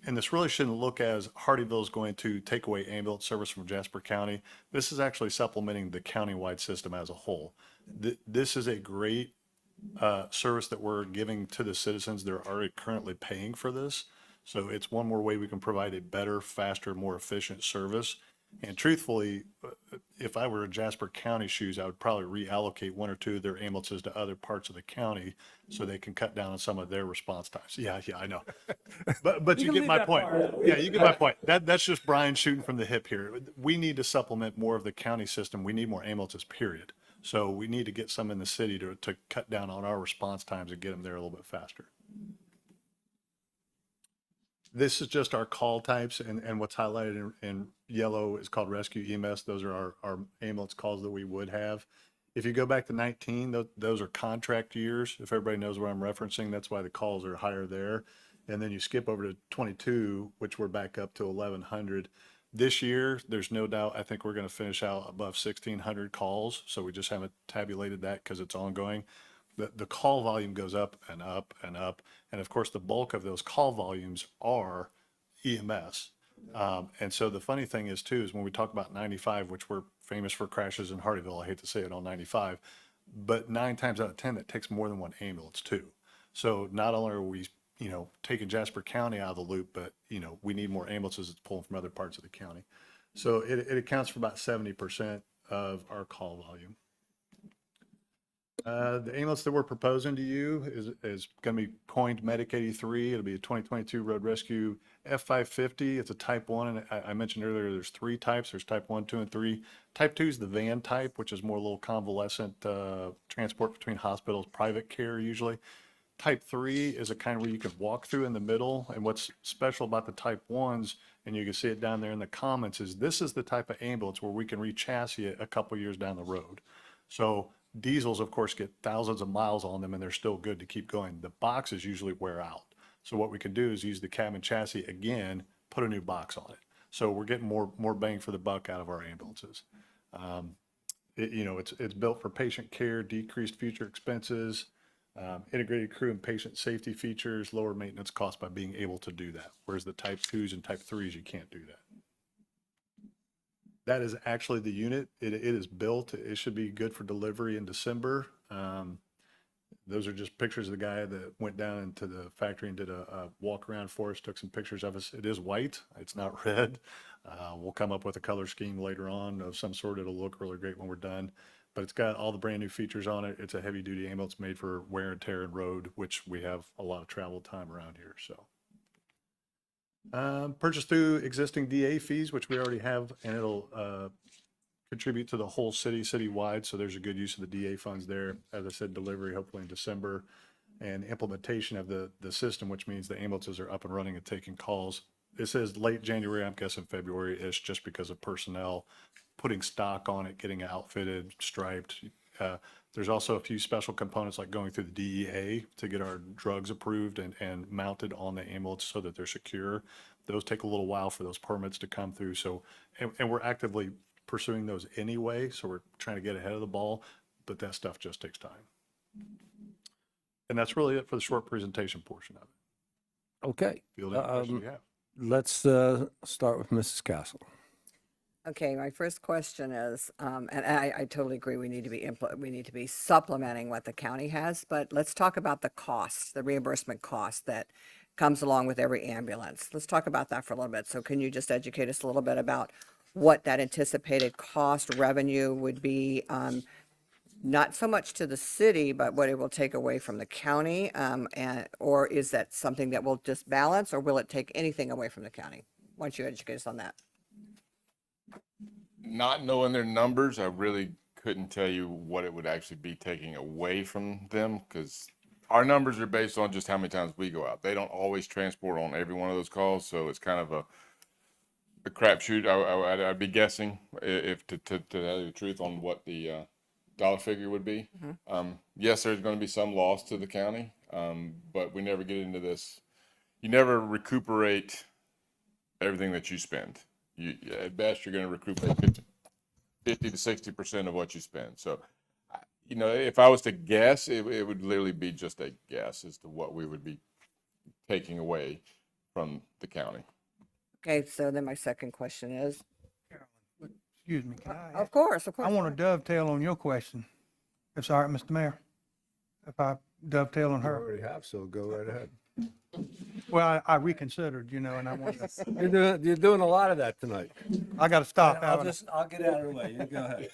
And this really shouldn't look as Hardeeville is going to take away ambulance service from Jasper County. This is actually supplementing the countywide system as a whole. This is a great service that we're giving to the citizens. They're already currently paying for this. So it's one more way we can provide a better, faster, more efficient service. And truthfully, if I were in Jasper County shoes, I would probably reallocate 1 or 2 of their ambulances to other parts of the county so they can cut down on some of their response times. Yeah, I know. But you get my point. Yeah, you get my point. That's just Brian shooting from the hip here. We need to supplement more of the county system. We need more ambulances, period. So we need to get some in the city to cut down on our response times and get them there a little bit faster. This is just our call types, and what's highlighted in yellow is called rescue EMS. Those are our ambulance calls that we would have. If you go back to 19, those are contract years. If everybody knows what I'm referencing, that's why the calls are higher there. And then you skip over to 22, which we're back up to 1,100. This year, there's no doubt, I think we're going to finish out above 1,600 calls. So we just haven't tabulated that because it's ongoing. The call volume goes up and up and up. And of course, the bulk of those call volumes are EMS. And so the funny thing is too, is when we talk about 95, which we're famous for crashes in Hardeeville, I hate to say it on 95, but 9 times out of 10, that takes more than 1 ambulance too. So not only are we, taking Jasper County out of the loop, but, we need more ambulances that's pulling from other parts of the county. So it accounts for about 70% of our call volume. The ambulance that we're proposing to you is going to be coined Medic 83. It'll be a 2022 Road Rescue F550. It's a Type 1, and I mentioned earlier there's 3 types. There's Type 1, 2, and 3. Type 2 is the van type, which is more a little convalescent transport between hospitals, private care usually. Type 3 is a kind where you can walk through in the middle. And what's special about the Type 1s, and you can see it down there in the comments, is this is the type of ambulance where we can re-chassis it a couple years down the road. So diesels, of course, get thousands of miles on them and they're still good to keep going. The boxes usually wear out. So what we can do is use the cabin chassis again, put a new box on it. So we're getting more bang for the buck out of our ambulances. It's built for patient care, decreased future expenses, integrated crew and patient safety features, lower maintenance costs by being able to do that. Whereas the Type 2s and Type 3s, you can't do that. That is actually the unit. It is built. It should be good for delivery in December. Those are just pictures of the guy that went down into the factory and did a walk around for us, took some pictures of us. It is white. It's not red. We'll come up with a color scheme later on of some sort. It'll look really great when we're done. But it's got all the brand new features on it. It's a heavy duty ambulance made for wear and tear and road, which we have a lot of travel time around here. So purchased through existing DA fees, which we already have, and it'll contribute to the whole citywide. So there's a good use of the DA funds there. As I said, delivery hopefully in December, and implementation of the system, which means the ambulances are up and running and taking calls. It says late January, I'm guessing February-ish, just because of personnel, putting stock on it, getting it outfitted, striped. There's also a few special components like going through the DEA to get our drugs approved and mounted on the ambulance so that they're secure. Those take a little while for those permits to come through. So, and we're actively pursuing those anyway, so we're trying to get ahead of the ball, but that stuff just takes time. And that's really it for the short presentation portion of it. Okay. Field any questions you have. Let's start with Mrs. Castle. Okay, my first question is, and I totally agree, we need to be supplementing what the county has, but let's talk about the cost, the reimbursement cost that comes along with every ambulance. Let's talk about that for a little bit. So can you just educate us a little bit about what that anticipated cost revenue would be, not so much to the city, but what it will take away from the county? Or is that something that will just balance, or will it take anything away from the county? Why don't you educate us on that? Not knowing their numbers, I really couldn't tell you what it would actually be taking away from them, because our numbers are based on just how many times we go out. They don't always transport on every one of those calls, so it's kind of a crapshoot. I'd be guessing if to tell you the truth on what the dollar figure would be. Yes, there's going to be some loss to the county, but we never get into this. You never recuperate everything that you spend. At best, you're going to recuperate 50 to 60% of what you spend. So, if I was to guess, it would literally be just a guess as to what we would be taking away from the county. Okay, so then my second question is, Excuse me, can I? of course. I want to dovetail on your question. If it's all right, Mr. Mayor? If I dovetail on her? already have, so go right ahead. Well, I reconsidered, and I want to, You're doing a lot of that tonight. I got to stop. I'll haven't I? I'll get out of the way. You go ahead.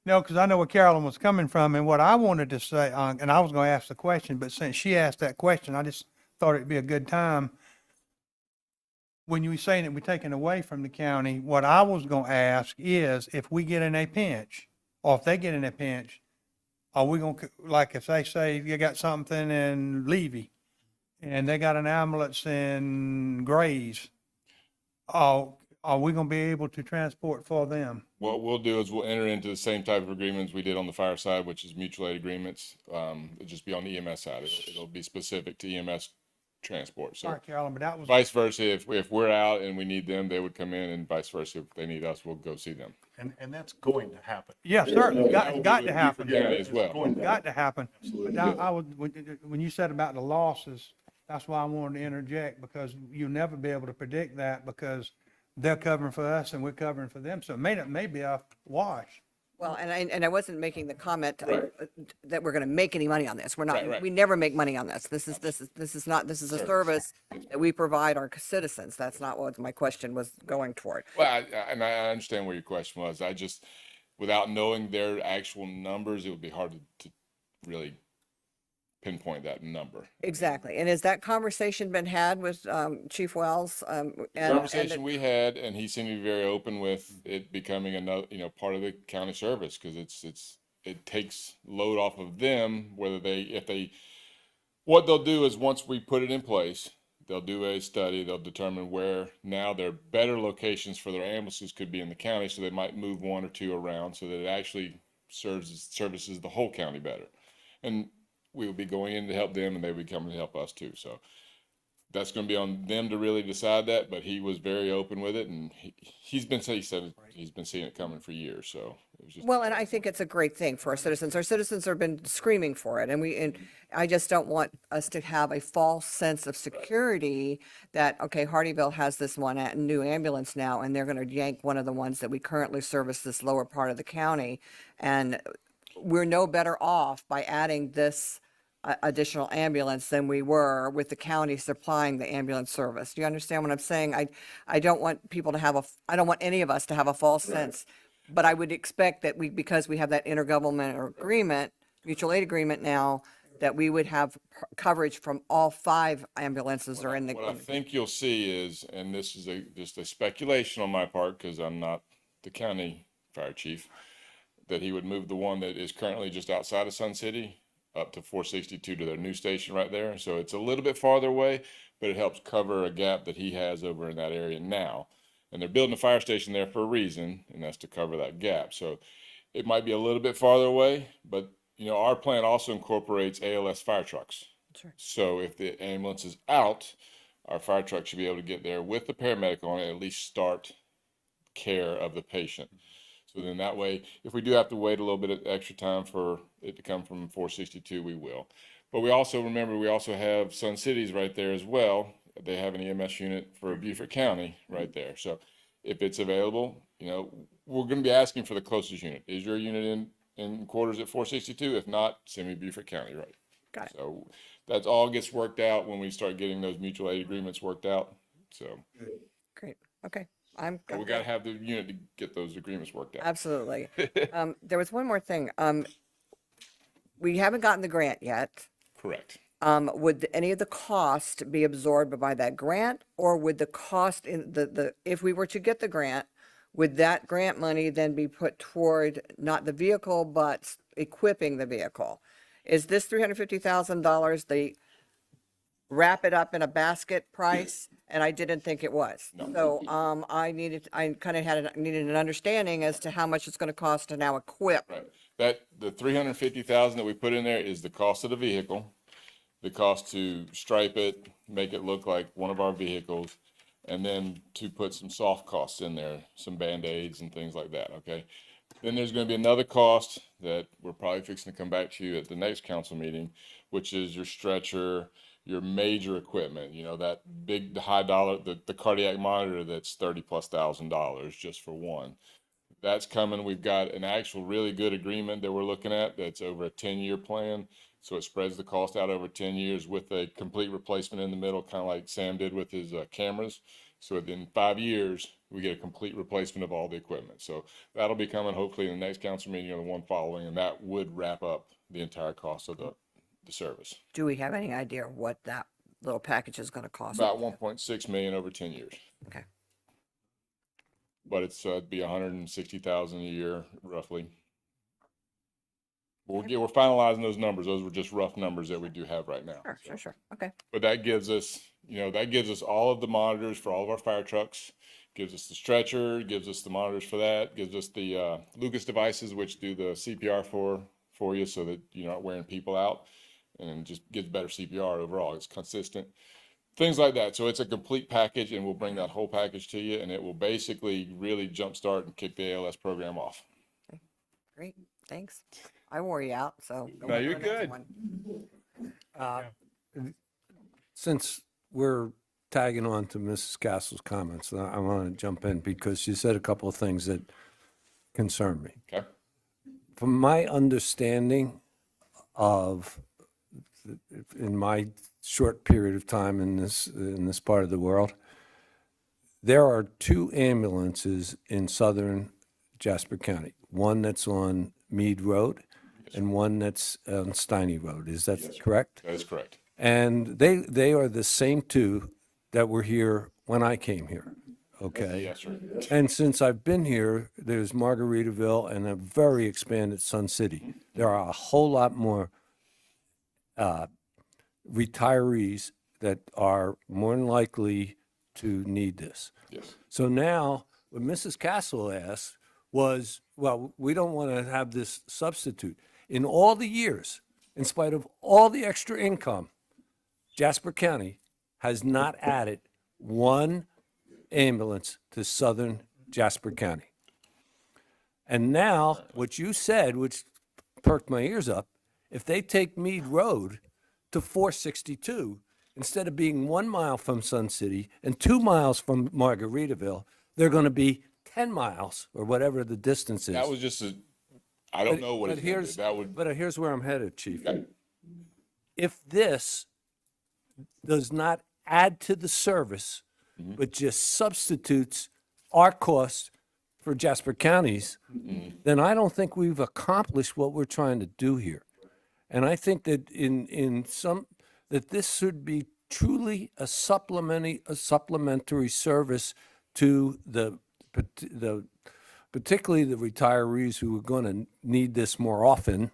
No, because I know where Carolyn was coming from, and what I wanted to say, and I was going to ask the question, but since she asked that question, I just thought it'd be a good time. When you were saying that we're taking away from the county, what I was going to ask is if we get in a pinch, or if they get in a pinch, are we going to, like if they say you got something in Levy, and they got an ambulance in Grays, are we going to be able to transport for them? What we'll do is we'll enter into the same type of agreements we did on the fire side, which is mutual aid agreements. It'll just be on the EMS side. It'll be specific to EMS transport. So Sorry, Carolyn, but that was, vice versa, if we're out and we need them, they would come in, and vice versa, if they need us, we'll go see them. And that's going to happen. yeah, certainly, got to happen. Yeah, as well. Got to happen. But I would, when you said about the losses, that's why I wanted to interject, because you'll never be able to predict that, because they're covering for us and we're covering for them. So it may be a wash. well, and I wasn't making the comment that we're going to make any money on this. We're not. Right. We never make money on this. This is a service that we provide our citizens. That's not what my question was going toward. Well, I understand what your question was. I just, without knowing their actual numbers, it would be hard to really pinpoint that number. Exactly. And has that conversation been had with Chief Wells? Conversation we had, and he seemed to be very open with it becoming another, part of the county service, because it takes load off of them, whether if they What they'll do is once we put it in place, they'll do a study. They'll determine where now their better locations for their ambulances could be in the county. So they might move one or two around so that it actually services the whole county better. And we will be going in to help them, and they will be coming to help us too. So that's going to be on them to really decide that. But he was very open with it, and he said he's been seeing it coming for years. So it was just. Well, and I think it's a great thing for our citizens. Our citizens have been screaming for it, and I just don't want us to have a false sense of security that, okay, Hardeeville has this one new ambulance now, and they're going to yank one of the ones that we currently service this lower part of the county, and we're no better off by adding this additional ambulance than we were with the county supplying the ambulance service. Do you understand what I'm saying? I don't want people to have I don't want any of us to have a false sense, but I would expect that because we have that intergovernmental agreement, mutual aid agreement now, that we would have coverage from all 5 ambulances are in the. What I think you'll see is, and this is just a speculation on my part because I'm not the county fire chief, that he would move the one that is currently just outside of Sun City up to 462 to their new station right there. So it's a little bit farther away, but it helps cover a gap that he has over in that area now. And they're building a fire station there for a reason, and that's to cover that gap. So it might be a little bit farther away, but our plan also incorporates ALS fire trucks. Sure. So if the ambulance is out, our fire truck should be able to get there with the paramedic on it, at least start care of the patient. So then that way, if we do have to wait a little bit of extra time for it to come from 462, we will. But we also have Sun Cities right there as well. They have an EMS unit for Beaufort County right there. So if it's available, we're going to be asking for the closest unit. Is your unit in quarters at 462? If not, send me Beaufort County, right? Got it. So that all gets worked out when we start getting those mutual aid agreements worked out. So Great. Okay. but we got to have the unit to get those agreements worked out. Absolutely. There was one more thing. We haven't gotten the grant yet. Correct. Would any of the cost be absorbed by that grant, or would the cost if we were to get the grant, would that grant money then be put toward not the vehicle, but equipping the vehicle? Is this $350,000 the wrap it up in a basket price? And I didn't think it was. No. So I needed an understanding as to how much it's going to cost to now equip. Right. That the 350,000 that we put in there is the cost of the vehicle, the cost to stripe it, make it look like one of our vehicles, and then to put some soft costs in there, some Band-Aids and things like that. Okay. Then there's going to be another cost that we're probably fixing to come back to you at the next council meeting, which is your stretcher, your major equipment, that big high dollar, the cardiac monitor that's $30,000+ just for one. That's coming. We've got an actual really good agreement that we're looking at that's over a 10-year plan. So it spreads the cost out over 10 years with a complete replacement in the middle, kind of like Sam did with his cameras. So in 5 years, we get a complete replacement of all the equipment. So that'll be coming hopefully in the next council meeting or the one following, and that would wrap up the entire cost of the service. Do we have any idea what that little package is going to cost? About 1.6 million over 10 years. Okay. But it's be 160,000 a year roughly. We're finalizing those numbers. Those were just rough numbers that we do have right now. Sure. Okay. But that gives us, all of the monitors for all of our fire trucks, gives us the stretcher, gives us the monitors for that, gives us the Lucas devices, which do the CPR for you so that you're not wearing people out, and just gives better CPR overall. It's consistent. Things like that. So it's a complete package, and we'll bring that whole package to you, and it will basically really jumpstart and kick the ALS program off. Okay. Great. Thanks. I wore you out, so. go No, on to you're the next good. one. Since we're tagging on to Mrs. Castle's comments, I want to jump in because she said a couple of things that concern me. Okay. From my understanding of, in my short period of time in this part of the world, there are 2 ambulances in southern Jasper County. One that's on Mead Road and one that's on Steiny Road. Is that correct? That is correct. And they are the same 2 that were here when I came here. Okay. Yes, sir. And since I've been here, there's Margaritaville and a very expanded Sun City. There are a whole lot more retirees that are more than likely to need this. Yes. So now, what Mrs. Castle asked was, well, we don't want to have this substitute. In all the years, in spite of all the extra income, Jasper County has not added one ambulance to southern Jasper County. And now, what you said, which perked my ears up, if they take Meade Road to 462, instead of being 1 mile from Sun City and 2 miles from Margaritaville, they're going to be 10 miles or whatever the distance is. That was just I don't know what But it's gonna do. here's, That would, but here's where I'm headed, Chief. Okay. If this does not add to the service, but just substitutes our cost for Jasper County's, then I don't think we've accomplished what we're trying to do here. And I think that that this should be truly a supplementary service to the particularly the retirees who are going to need this more often,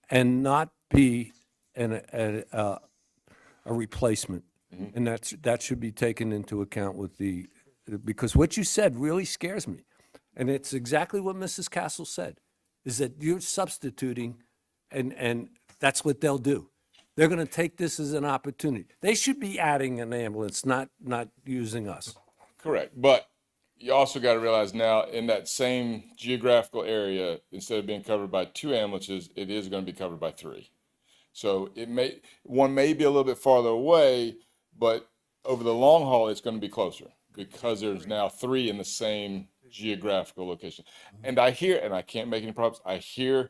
and not be a replacement. And that should be taken into account with because what you said really scares me. And it's exactly what Mrs. Castle said, is that you're substituting, and that's what they'll do. They're going to take this as an opportunity. They should be adding an ambulance, not using us. correct. But you also got to realize now in that same geographical area, instead of being covered by 2 ambulances, it is going to be covered by 3. So one may be a little bit farther away, but over the long haul, it's going to be closer because there's now 3 in the same geographical location. And I hear, and I can't make any promises, I hear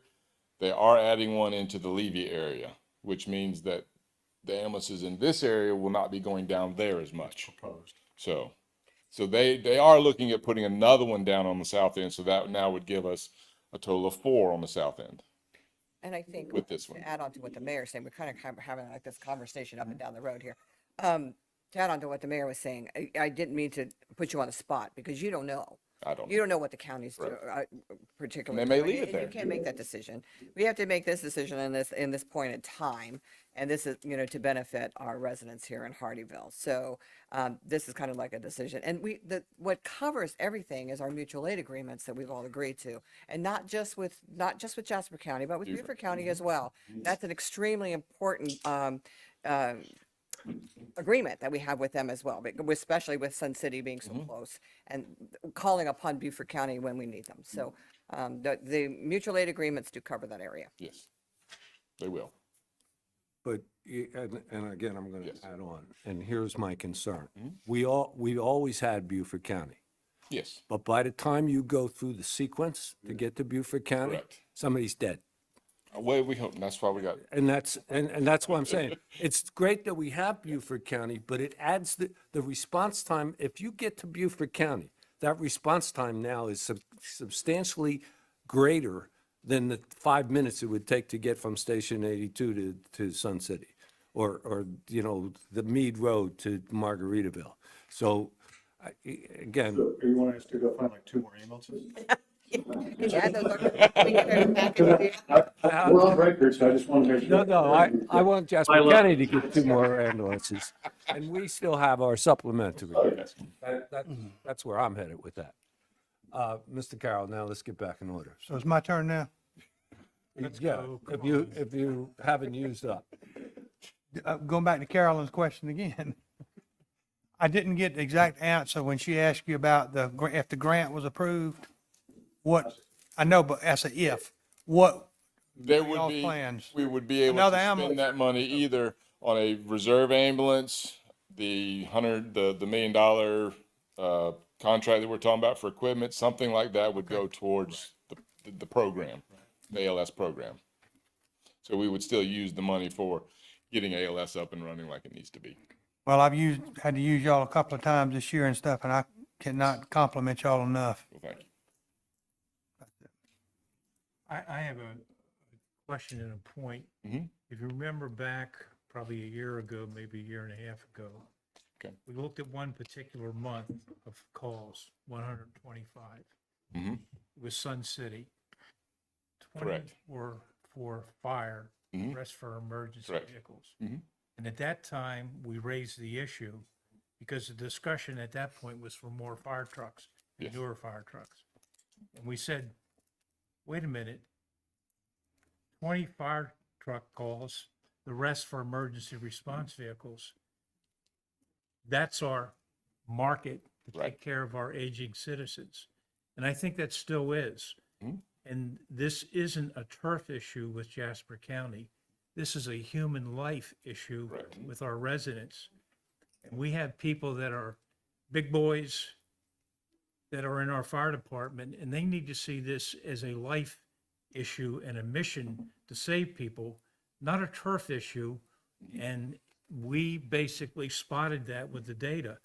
they are adding one into the Levy area, which means that the ambulances in this area will not be going down there as much. So they are looking at putting another one down on the south end, so that now would give us a total of 4 on the south end. And I think With this one. to add on to what the mayor's saying, we're kind of having like this conversation up and down the road here. To add on to what the mayor was saying, I didn't mean to put you on the spot because you don't know. I don't You don't know what the counties do, particularly. And they may doing, leave it and You there. can't make that decision. We have to make this decision in this point in time. And this is, to benefit our residents here in Hardeeville. So this is kind of like a decision. And what covers everything is our mutual aid agreements that we've all agreed to. And not just with Jasper County, but with Beaufort County as well. That's an extremely important agreement that we have with them as well, especially with Sun City being so close and calling upon Beaufort County when we need them. So the mutual aid agreements do cover that area. Yes, they will. But, and again, I'm going to Yes. add on, and here's my concern. We always had Beaufort County, Yes, but by the time you go through the sequence to get to Beaufort County, Correct. somebody's dead. well, we hope, and that's why we got, And that's what I'm saying. It's great that we have Beaufort County, but it adds the response time. If you get to Beaufort County, that response time now is substantially greater than the 5 minutes it would take to get from Station 82 to Sun City, or the Meade Road to Margaritaville. So, again, You want us to go find like 2 more ambulances? Can you add those we get them back in the- We're on record, so I just want to make sure. no, I want Jasper County to get 2 more ambulances, and we still have our supplementary. That's where I'm headed with that. Mr. Carroll, now let's get back in order. So it's my turn now. Yeah, if you haven't used up. Going back to Carolyn's question again. I didn't get the exact answer when she asked you about if the grant was approved. I know, but as a if, what there are would y'all's be, plans? we would be able Another to ambulance. spend that money either on a reserve ambulance, the $100 million contract that we're talking about for equipment, something like that would go towards the program, the ALS program. So we would still use the money for getting ALS up and running like it needs to be. Well, I've had to use y'all a couple of times this year and stuff, and I cannot compliment y'all enough. Well, thank you. I have a question and a point. Mhm. If you remember back probably a year ago, maybe a year and a half ago, Okay. we looked at one particular month of calls, 125. Mhm. It was Sun City. 20 Correct. were for fire, Mhm. rest for emergency Correct. vehicles. Mhm. And at that time, we raised the issue because the discussion at that point was for more fire trucks, and Yes. newer fire trucks. And we said, wait a minute, 20 fire truck calls, the rest for emergency response vehicles. That's our market to Right. take care of our aging citizens. And I think that still is. Mhm. And this isn't a turf issue with Jasper County. This is a human life issue Correct. with our residents. And we have people that are big boys that are in our fire department, and they need to see this as a life issue and a mission to save people, not a turf issue. And we basically spotted that with the data.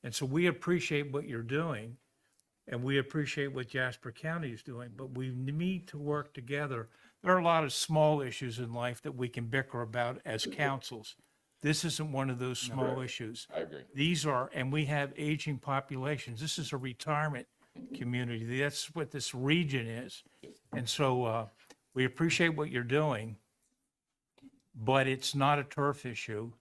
And so we appreciate what you're doing, and we appreciate what Jasper County is doing, but we need to work together. There are a lot of small issues in life that we can bicker about as councils. This isn't one of those small issues. I agree. These are, and we have aging populations. This is a retirement community. That's what this region is. And so we appreciate what you're doing, but it's not a turf issue.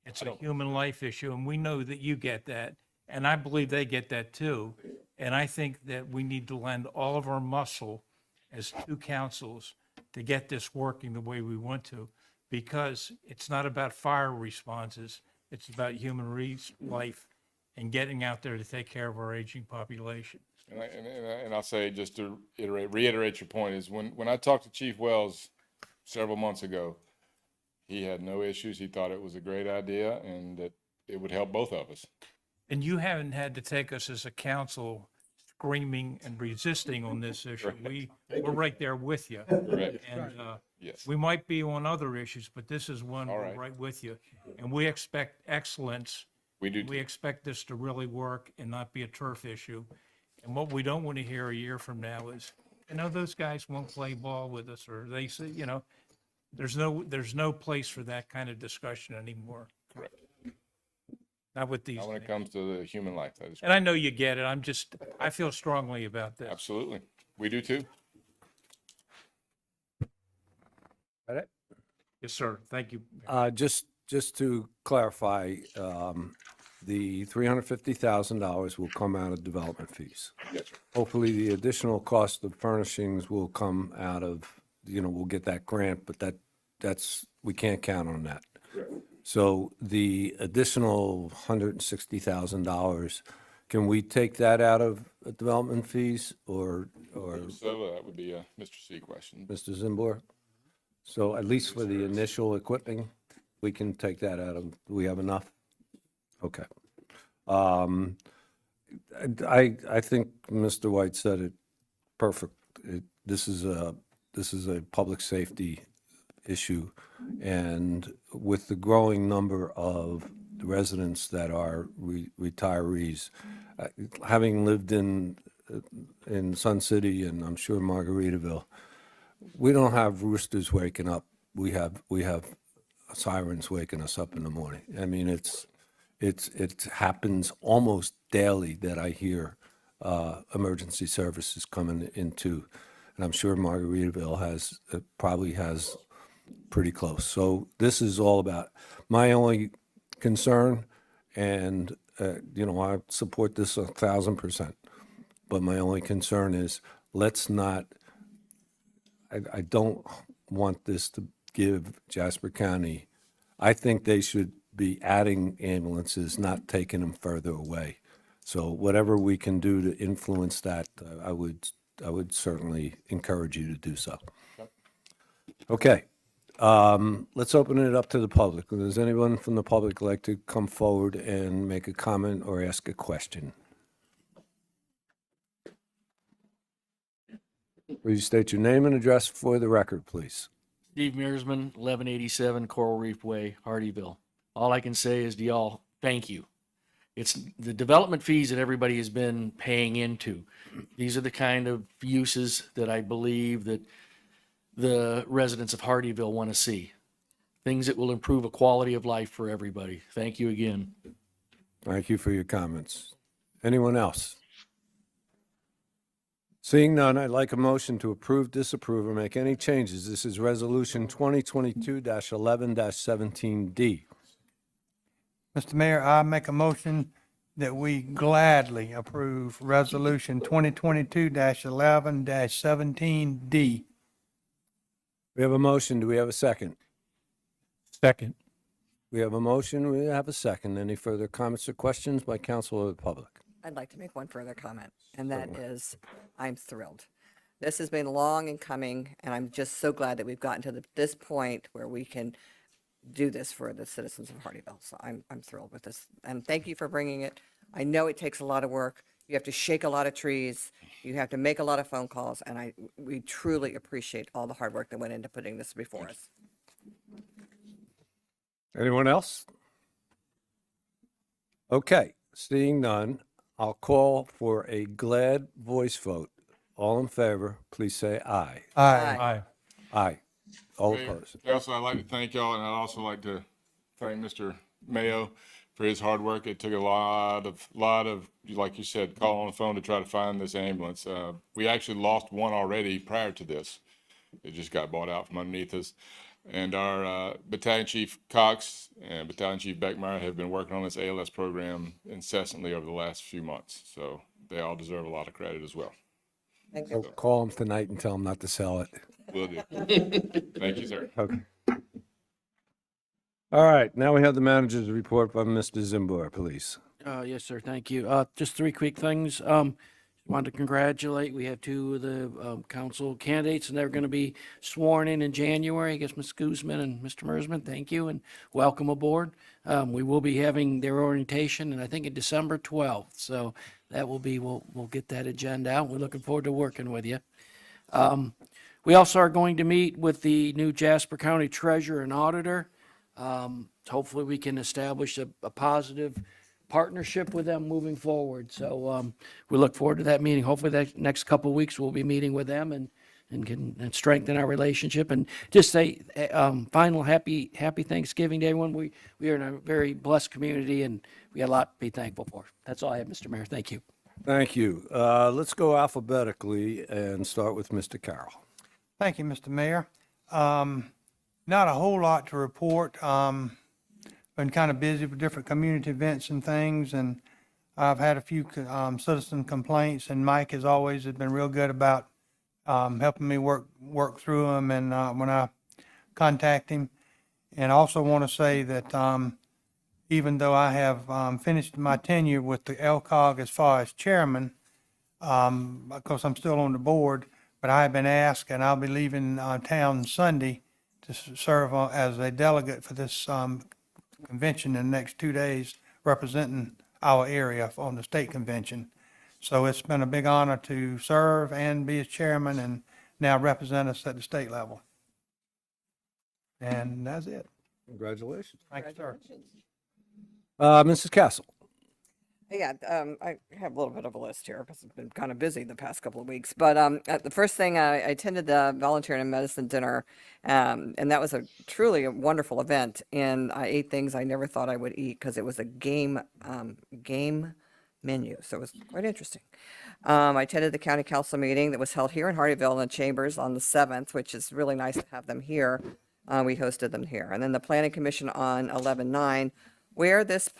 It's a human life issue, and we know that you get that, and I believe they get that too. And I think that we need to lend all of our muscle as two councils to get this working the way we want to, because it's not about fire responses. It's about human life and getting out there to take care of our aging population. And I'll say, just to reiterate your point, is when I talked to Chief Wells several months ago, he had no issues. He thought it was a great idea and that it would help both of us. And you haven't had to take us as a council screaming and resisting on this issue. We're right there with you. Correct. And Yes. we might be on other issues, but this is one All we're right. right with you. And we expect excellence. We do. We expect this to really work and not be a turf issue. And what we don't want to hear a year from now is, those guys won't play ball with us, or they say, there's no place for that kind of discussion anymore. Correct. Not with these. Not when it comes to the human life. That is And I know you get it. I feel strongly about this. absolutely. We do too. Got it? Yes, sir. Thank you. Just to clarify, the $350,000 will come out of development fees. Yes, sir. Hopefully, the additional cost of furnishings will come out of, we'll get that grant, but we can't count on that. So the additional $160,000, can we take that out of development fees or So that would be a Mr. C question. Mr. Zimbor? So at least for the initial equipping, we can take that out of, do we have enough? Okay. I think Mr. White said it perfect. This is a public safety issue. And with the growing number of residents that are retirees, having lived in Sun City and I'm sure Margaritaville, we don't have roosters waking up. We have sirens waking us up in the morning. I mean, it happens almost daily that I hear emergency services coming into, and I'm sure Margaritaville probably has pretty close. So this is all about my only concern, and I support this 1,000%. But my only concern is let's not. I don't want this to give Jasper County. I think they should be adding ambulances, not taking them further away. So whatever we can do to influence that, I would certainly encourage you to do so. Okay. Let's open it up to the public. Does anyone from the public like to come forward and make a comment or ask a question? Will you state your name and address for the record, please? Steve Mearsman, 1187 Coral Reef Way, Hardeeville. All I can say is to y'all, thank you. It's the development fees that everybody has been paying into. These are the kind of uses that I believe that the residents of Hardeeville want to see. Things that will improve a quality of life for everybody. Thank you again. Thank you for your comments. Anyone else? Seeing none, I'd like a motion to approve, disapprove, or make any changes. This is Resolution 2022-11-17D. Mr. Mayor, I make a motion that we gladly approve Resolution 2022-11-17D. We have a motion. Do we have a second? Second. We have a motion. We have a second. Any further comments or questions by council or the public? I'd like to make one further comment, and that is, I'm thrilled. This has been long in coming, and I'm just so glad that we've gotten to this point where we can do this for the citizens of Hardeeville. So I'm thrilled with this, and thank you for bringing it. I know it takes a lot of work. You have to shake a lot of trees. You have to make a lot of phone calls, and we truly appreciate all the hard work that went into putting this before us. Anyone else? Okay, seeing none, I'll call for a glad voice vote. All in favor, please say aye. Aye. Aye. Aye. All Mayor, opposed. Also, I'd like to thank y'all, and I'd also like to thank Mr. Mayo for his hard work. It took a lot of, like you said, call on the phone to try to find this ambulance. We actually lost one already prior to this. It just got bought out from underneath us. And our Battalion Chief Cox and Battalion Chief Beckmeyer have been working on this ALS program incessantly over the last few months. So they all deserve a lot of credit as well. Thank So you. call him tonight and tell him not to sell it. Will do. Thank you, sir. Okay. All right, now we have the manager's report by Mr. Zimbor, please. Yes, sir, thank you. Just three quick things. Wanted to congratulate, we have two of the council candidates, and they're going to be sworn in January. I guess Ms. Guzman and Mr. Mersman, thank you, and welcome aboard. We will be having their orientation, and I think in December 12th, so that will be, we'll get that agenda out. We're looking forward to working with you. We also are going to meet with the new Jasper County Treasurer and Auditor. Hopefully we can establish a positive partnership with them moving forward. So we look forward to that meeting. Hopefully that next couple of weeks we'll be meeting with them and can strengthen our relationship. And just say final happy Thanksgiving to everyone. We are in a very blessed community, and we got a lot to be thankful for. That's all I have, Mr. Mayor. Thank you. Thank you. Let's go alphabetically and start with Mr. Carroll. Thank you, Mr. Mayor. Not a whole lot to report. Been kind of busy with different community events and things, and I've had a few citizen complaints, and Mike, as always, has been real good about helping me work through them and when I contact him. And I also want to say that even though I have finished my tenure with the LCOG as far as chairman, because I'm still on the board, but I have been asked, and I'll be leaving town Sunday to serve as a delegate for this convention in the next 2 days, representing our area on the state convention. So it's been a big honor to serve and be as chairman and now represent us at the state level. And that's it. Congratulations. Thank you, sir. Mrs. Castle. Yeah, I have a little bit of a list here because I've been kind of busy the past couple of weeks. But the first thing, I attended the Volunteer in Medicine dinner, and that was truly a wonderful event. And I ate things I never thought I would eat because it was a game menu, so it was quite interesting. I attended the county council meeting that was held here in Hardeeville in the chambers on the 7th, which is really nice to have them here. We hosted them here. And then the planning commission on 11/9, where this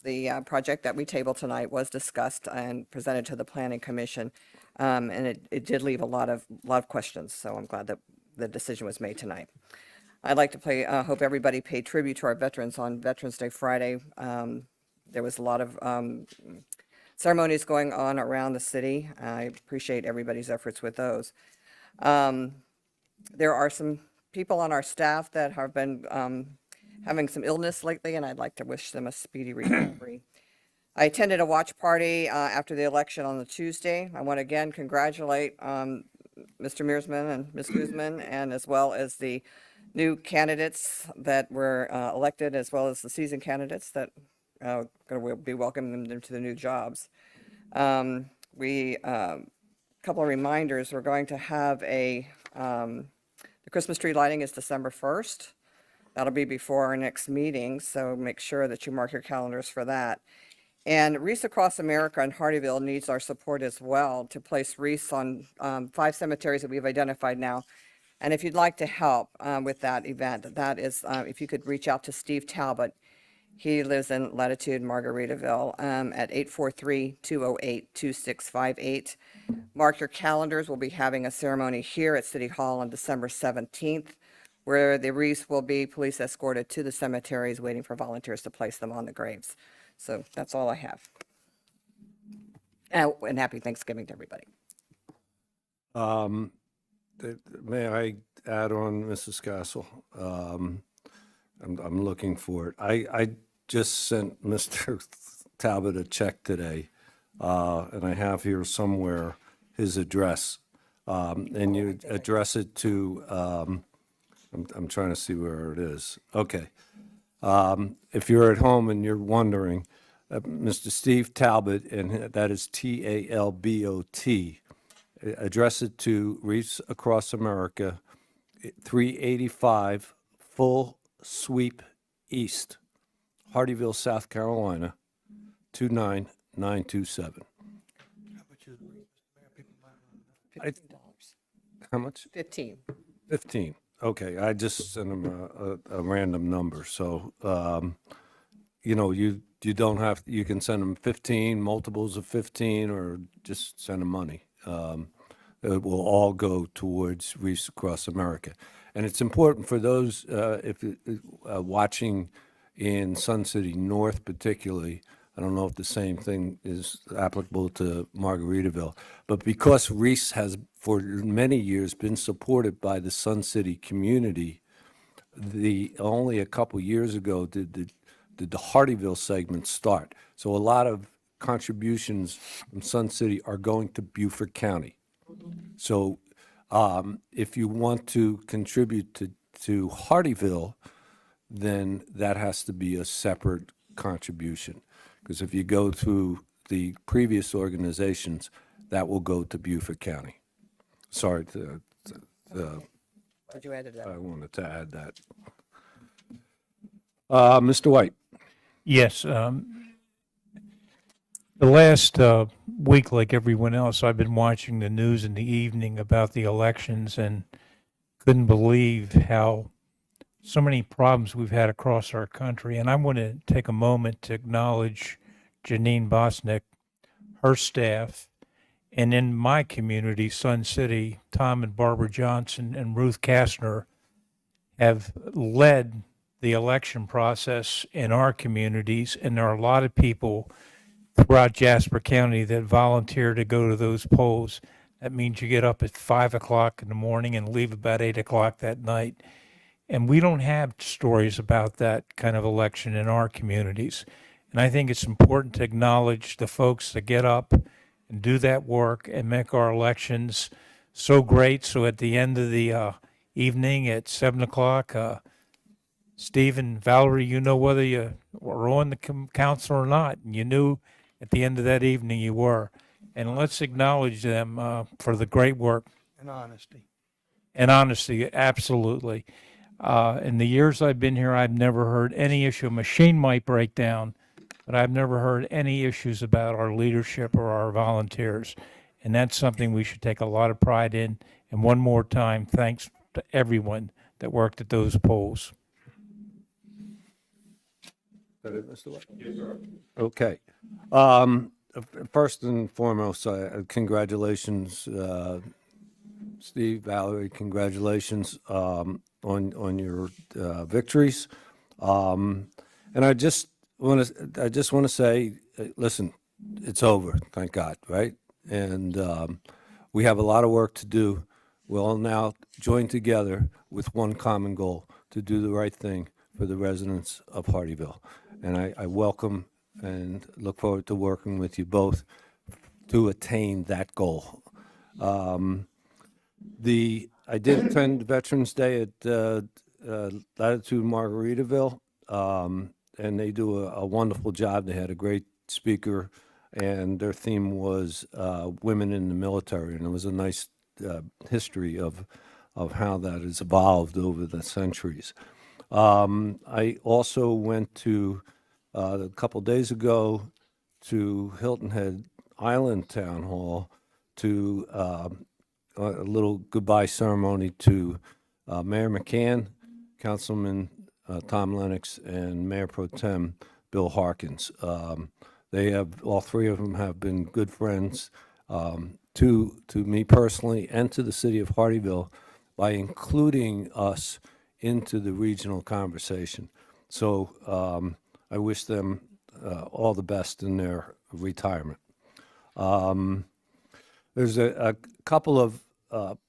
the project that we tabled tonight was discussed and presented to the planning commission, and it did leave a lot of questions. So I'm glad that the decision was made tonight. I'd like to hope everybody paid tribute to our veterans on Veterans Day Friday. There was a lot of ceremonies going on around the city. I appreciate everybody's efforts with those. There are some people on our staff that have been having some illness lately, and I'd like to wish them a speedy recovery. I attended a watch party after the election on the Tuesday. I want to again congratulate Mr. Mearsman and Ms. Guzman, and as well as the new candidates that were elected, as well as the seasoned candidates that will be welcoming them to the new jobs. A couple of reminders. We're going to have the Christmas tree lighting is December 1st. That'll be before our next meeting, so make sure that you mark your calendars for that. And Wreaths Across America in Hardeeville needs our support as well to place wreaths on 5 cemeteries that we've identified now And if you'd like to help with that event, that is, if you could reach out to Steve Talbot. He lives in Latitude Margaritaville at 843-208-2658. Mark your calendars. We'll be having a ceremony here at City Hall on December 17th, where the wreaths will be police escorted to the cemeteries, waiting for volunteers to place them on the graves. So that's all I have. And happy Thanksgiving to everybody. May I add on, Mrs. Castle? I'm looking for it. I just sent Mr. Talbot a check today, and I have here somewhere his address. And you address it to, I'm trying to see where it is. Okay. If you're at home and you're wondering, Mr. Steve Talbot, and that is Talbot, address it to Reefs Across America, 385 Full Sweep East, Hardeeville, South Carolina, 29927. $15. How much? 15. 15. Okay, I just sent him a random number. So, you know, you don't have, you can send them 15, multiples of 15, or just send them money. It will all go towards Reefs Across America. And it's important for those watching in Sun City North particularly. I don't know if the same thing is applicable to Margaritaville, but because Reese has for many years been supported by the Sun City community, only a couple years ago did the Hardeeville segment start. So a lot of contributions from Sun City are going to Beaufort County. So if you want to contribute to Hardeeville, then that has to be a separate contribution. Because if you go through the previous organizations, that will go to Beaufort County. Sorry, Did you add to that? I wanted to add that. Mr. White. Yes. The last week, like everyone else, I've been watching the news in the evening about the elections and couldn't believe how so many problems we've had across our country. And I want to take a moment to acknowledge Janine Bosnick, her staff, and in my community, Sun City, Tom and Barbara Johnson and Ruth Kastner have led the election process in our communities. And there are a lot of people throughout Jasper County that volunteer to go to those polls. That means you get up at 5 o'clock in the morning and leave about 8 o'clock that night. And we don't have stories about that kind of election in our communities. And I think it's important to acknowledge the folks that get up and do that work and make our elections so great. So at the end of the evening at 7 o'clock, Steve and Valerie, you know whether you were on the council or not. And you knew at the end of that evening you were. And let's acknowledge them for the great work. And honesty. And honesty, absolutely. In the years I've been here, I've never heard any issue. A machine might break down, but I've never heard any issues about our leadership or our volunteers. And that's something we should take a lot of pride in. And one more time, thanks to everyone that worked at those polls. Is that it, Mr. White? Yes, sir. Okay. First and foremost, congratulations, Steve, Valerie, congratulations on your victories. And I just want to say, listen, it's over, thank God, right? And we have a lot of work to do. We'll now join together with one common goal, to do the right thing for the residents of Hardeeville. And I welcome and look forward to working with you both to attain that goal. I did attend Veterans Day at Latitude Margaritaville, and they do a wonderful job. They had a great speaker, and their theme was women in the military, and it was a nice history of how that has evolved over the centuries. I also went to a couple days ago to Hilton Head Island Town Hall to a little goodbye ceremony to Mayor McCann, Councilman Tom Lennox, and Mayor Pro Tem Bill Harkins. They have, all three of them have been good friends to me personally and to the city of Hardeeville by including us into the regional conversation. So I wish them all the best in their retirement. There's a couple of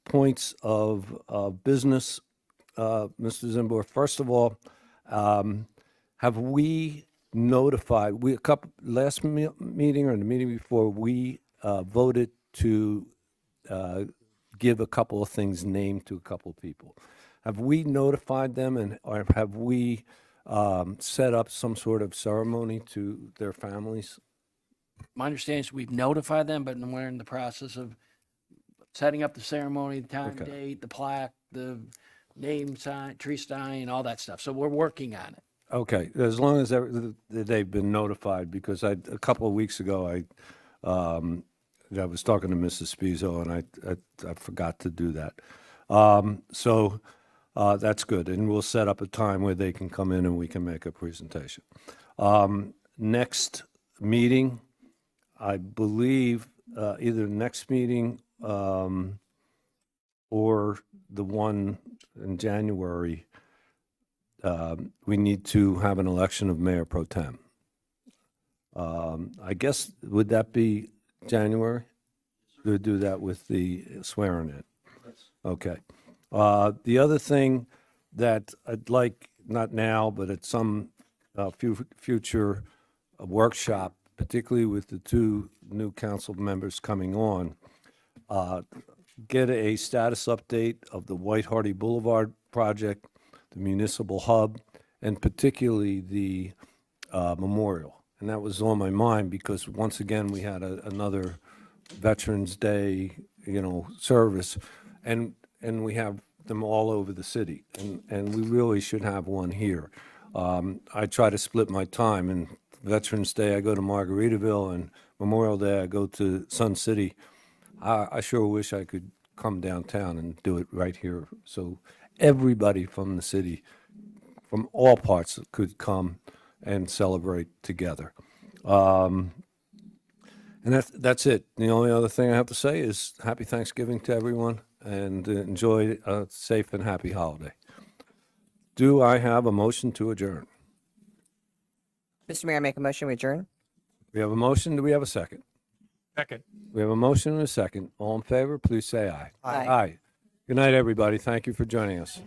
points of business, Mr. Zimbor. First of all, have we notified, last meeting or the meeting before, we voted to give a couple of things named to a couple of people. Have we notified them or have we set up some sort of ceremony to their families? My understanding is we've notified them, but we're in the process of setting up the ceremony, the time, Okay. date, the plaque, the name sign, tree sign, all that stuff. So we're working on it. Okay, as long as they've been notified, because a couple of weeks ago, I was talking to Mrs. Spizo, and I forgot to do that. So that's good, and we'll set up a time where they can come in and we can make a presentation. Next meeting, I believe, either next meeting or the one in January, we need to have an election of Mayor Pro Tem. I guess, would that be January? We'll do that with the swearing in. Okay. The other thing that I'd like, not now, but at some future workshop, particularly with the two new council members coming on, get a status update of the White Hardy Boulevard project, the municipal hub, and particularly the memorial. And that was on my mind because once again, we had another Veterans Day, service, and we have them all over the city, and we really should have one here. I try to split my time, and Veterans Day I go to Margaritaville, and Memorial Day I go to Sun City. I sure wish I could come downtown and do it right here, so everybody from the city, from all parts, could come and celebrate together. And that's it. The only other thing I have to say is happy Thanksgiving to everyone, and enjoy a safe and happy holiday. Do I have a motion to adjourn? Mr. Mayor, I make a motion, we adjourn? We have a motion. Do we have a second? Second. We have a motion and a second. All in favor, please say aye. Aye. Aye. Good night, everybody. Thank you for joining us.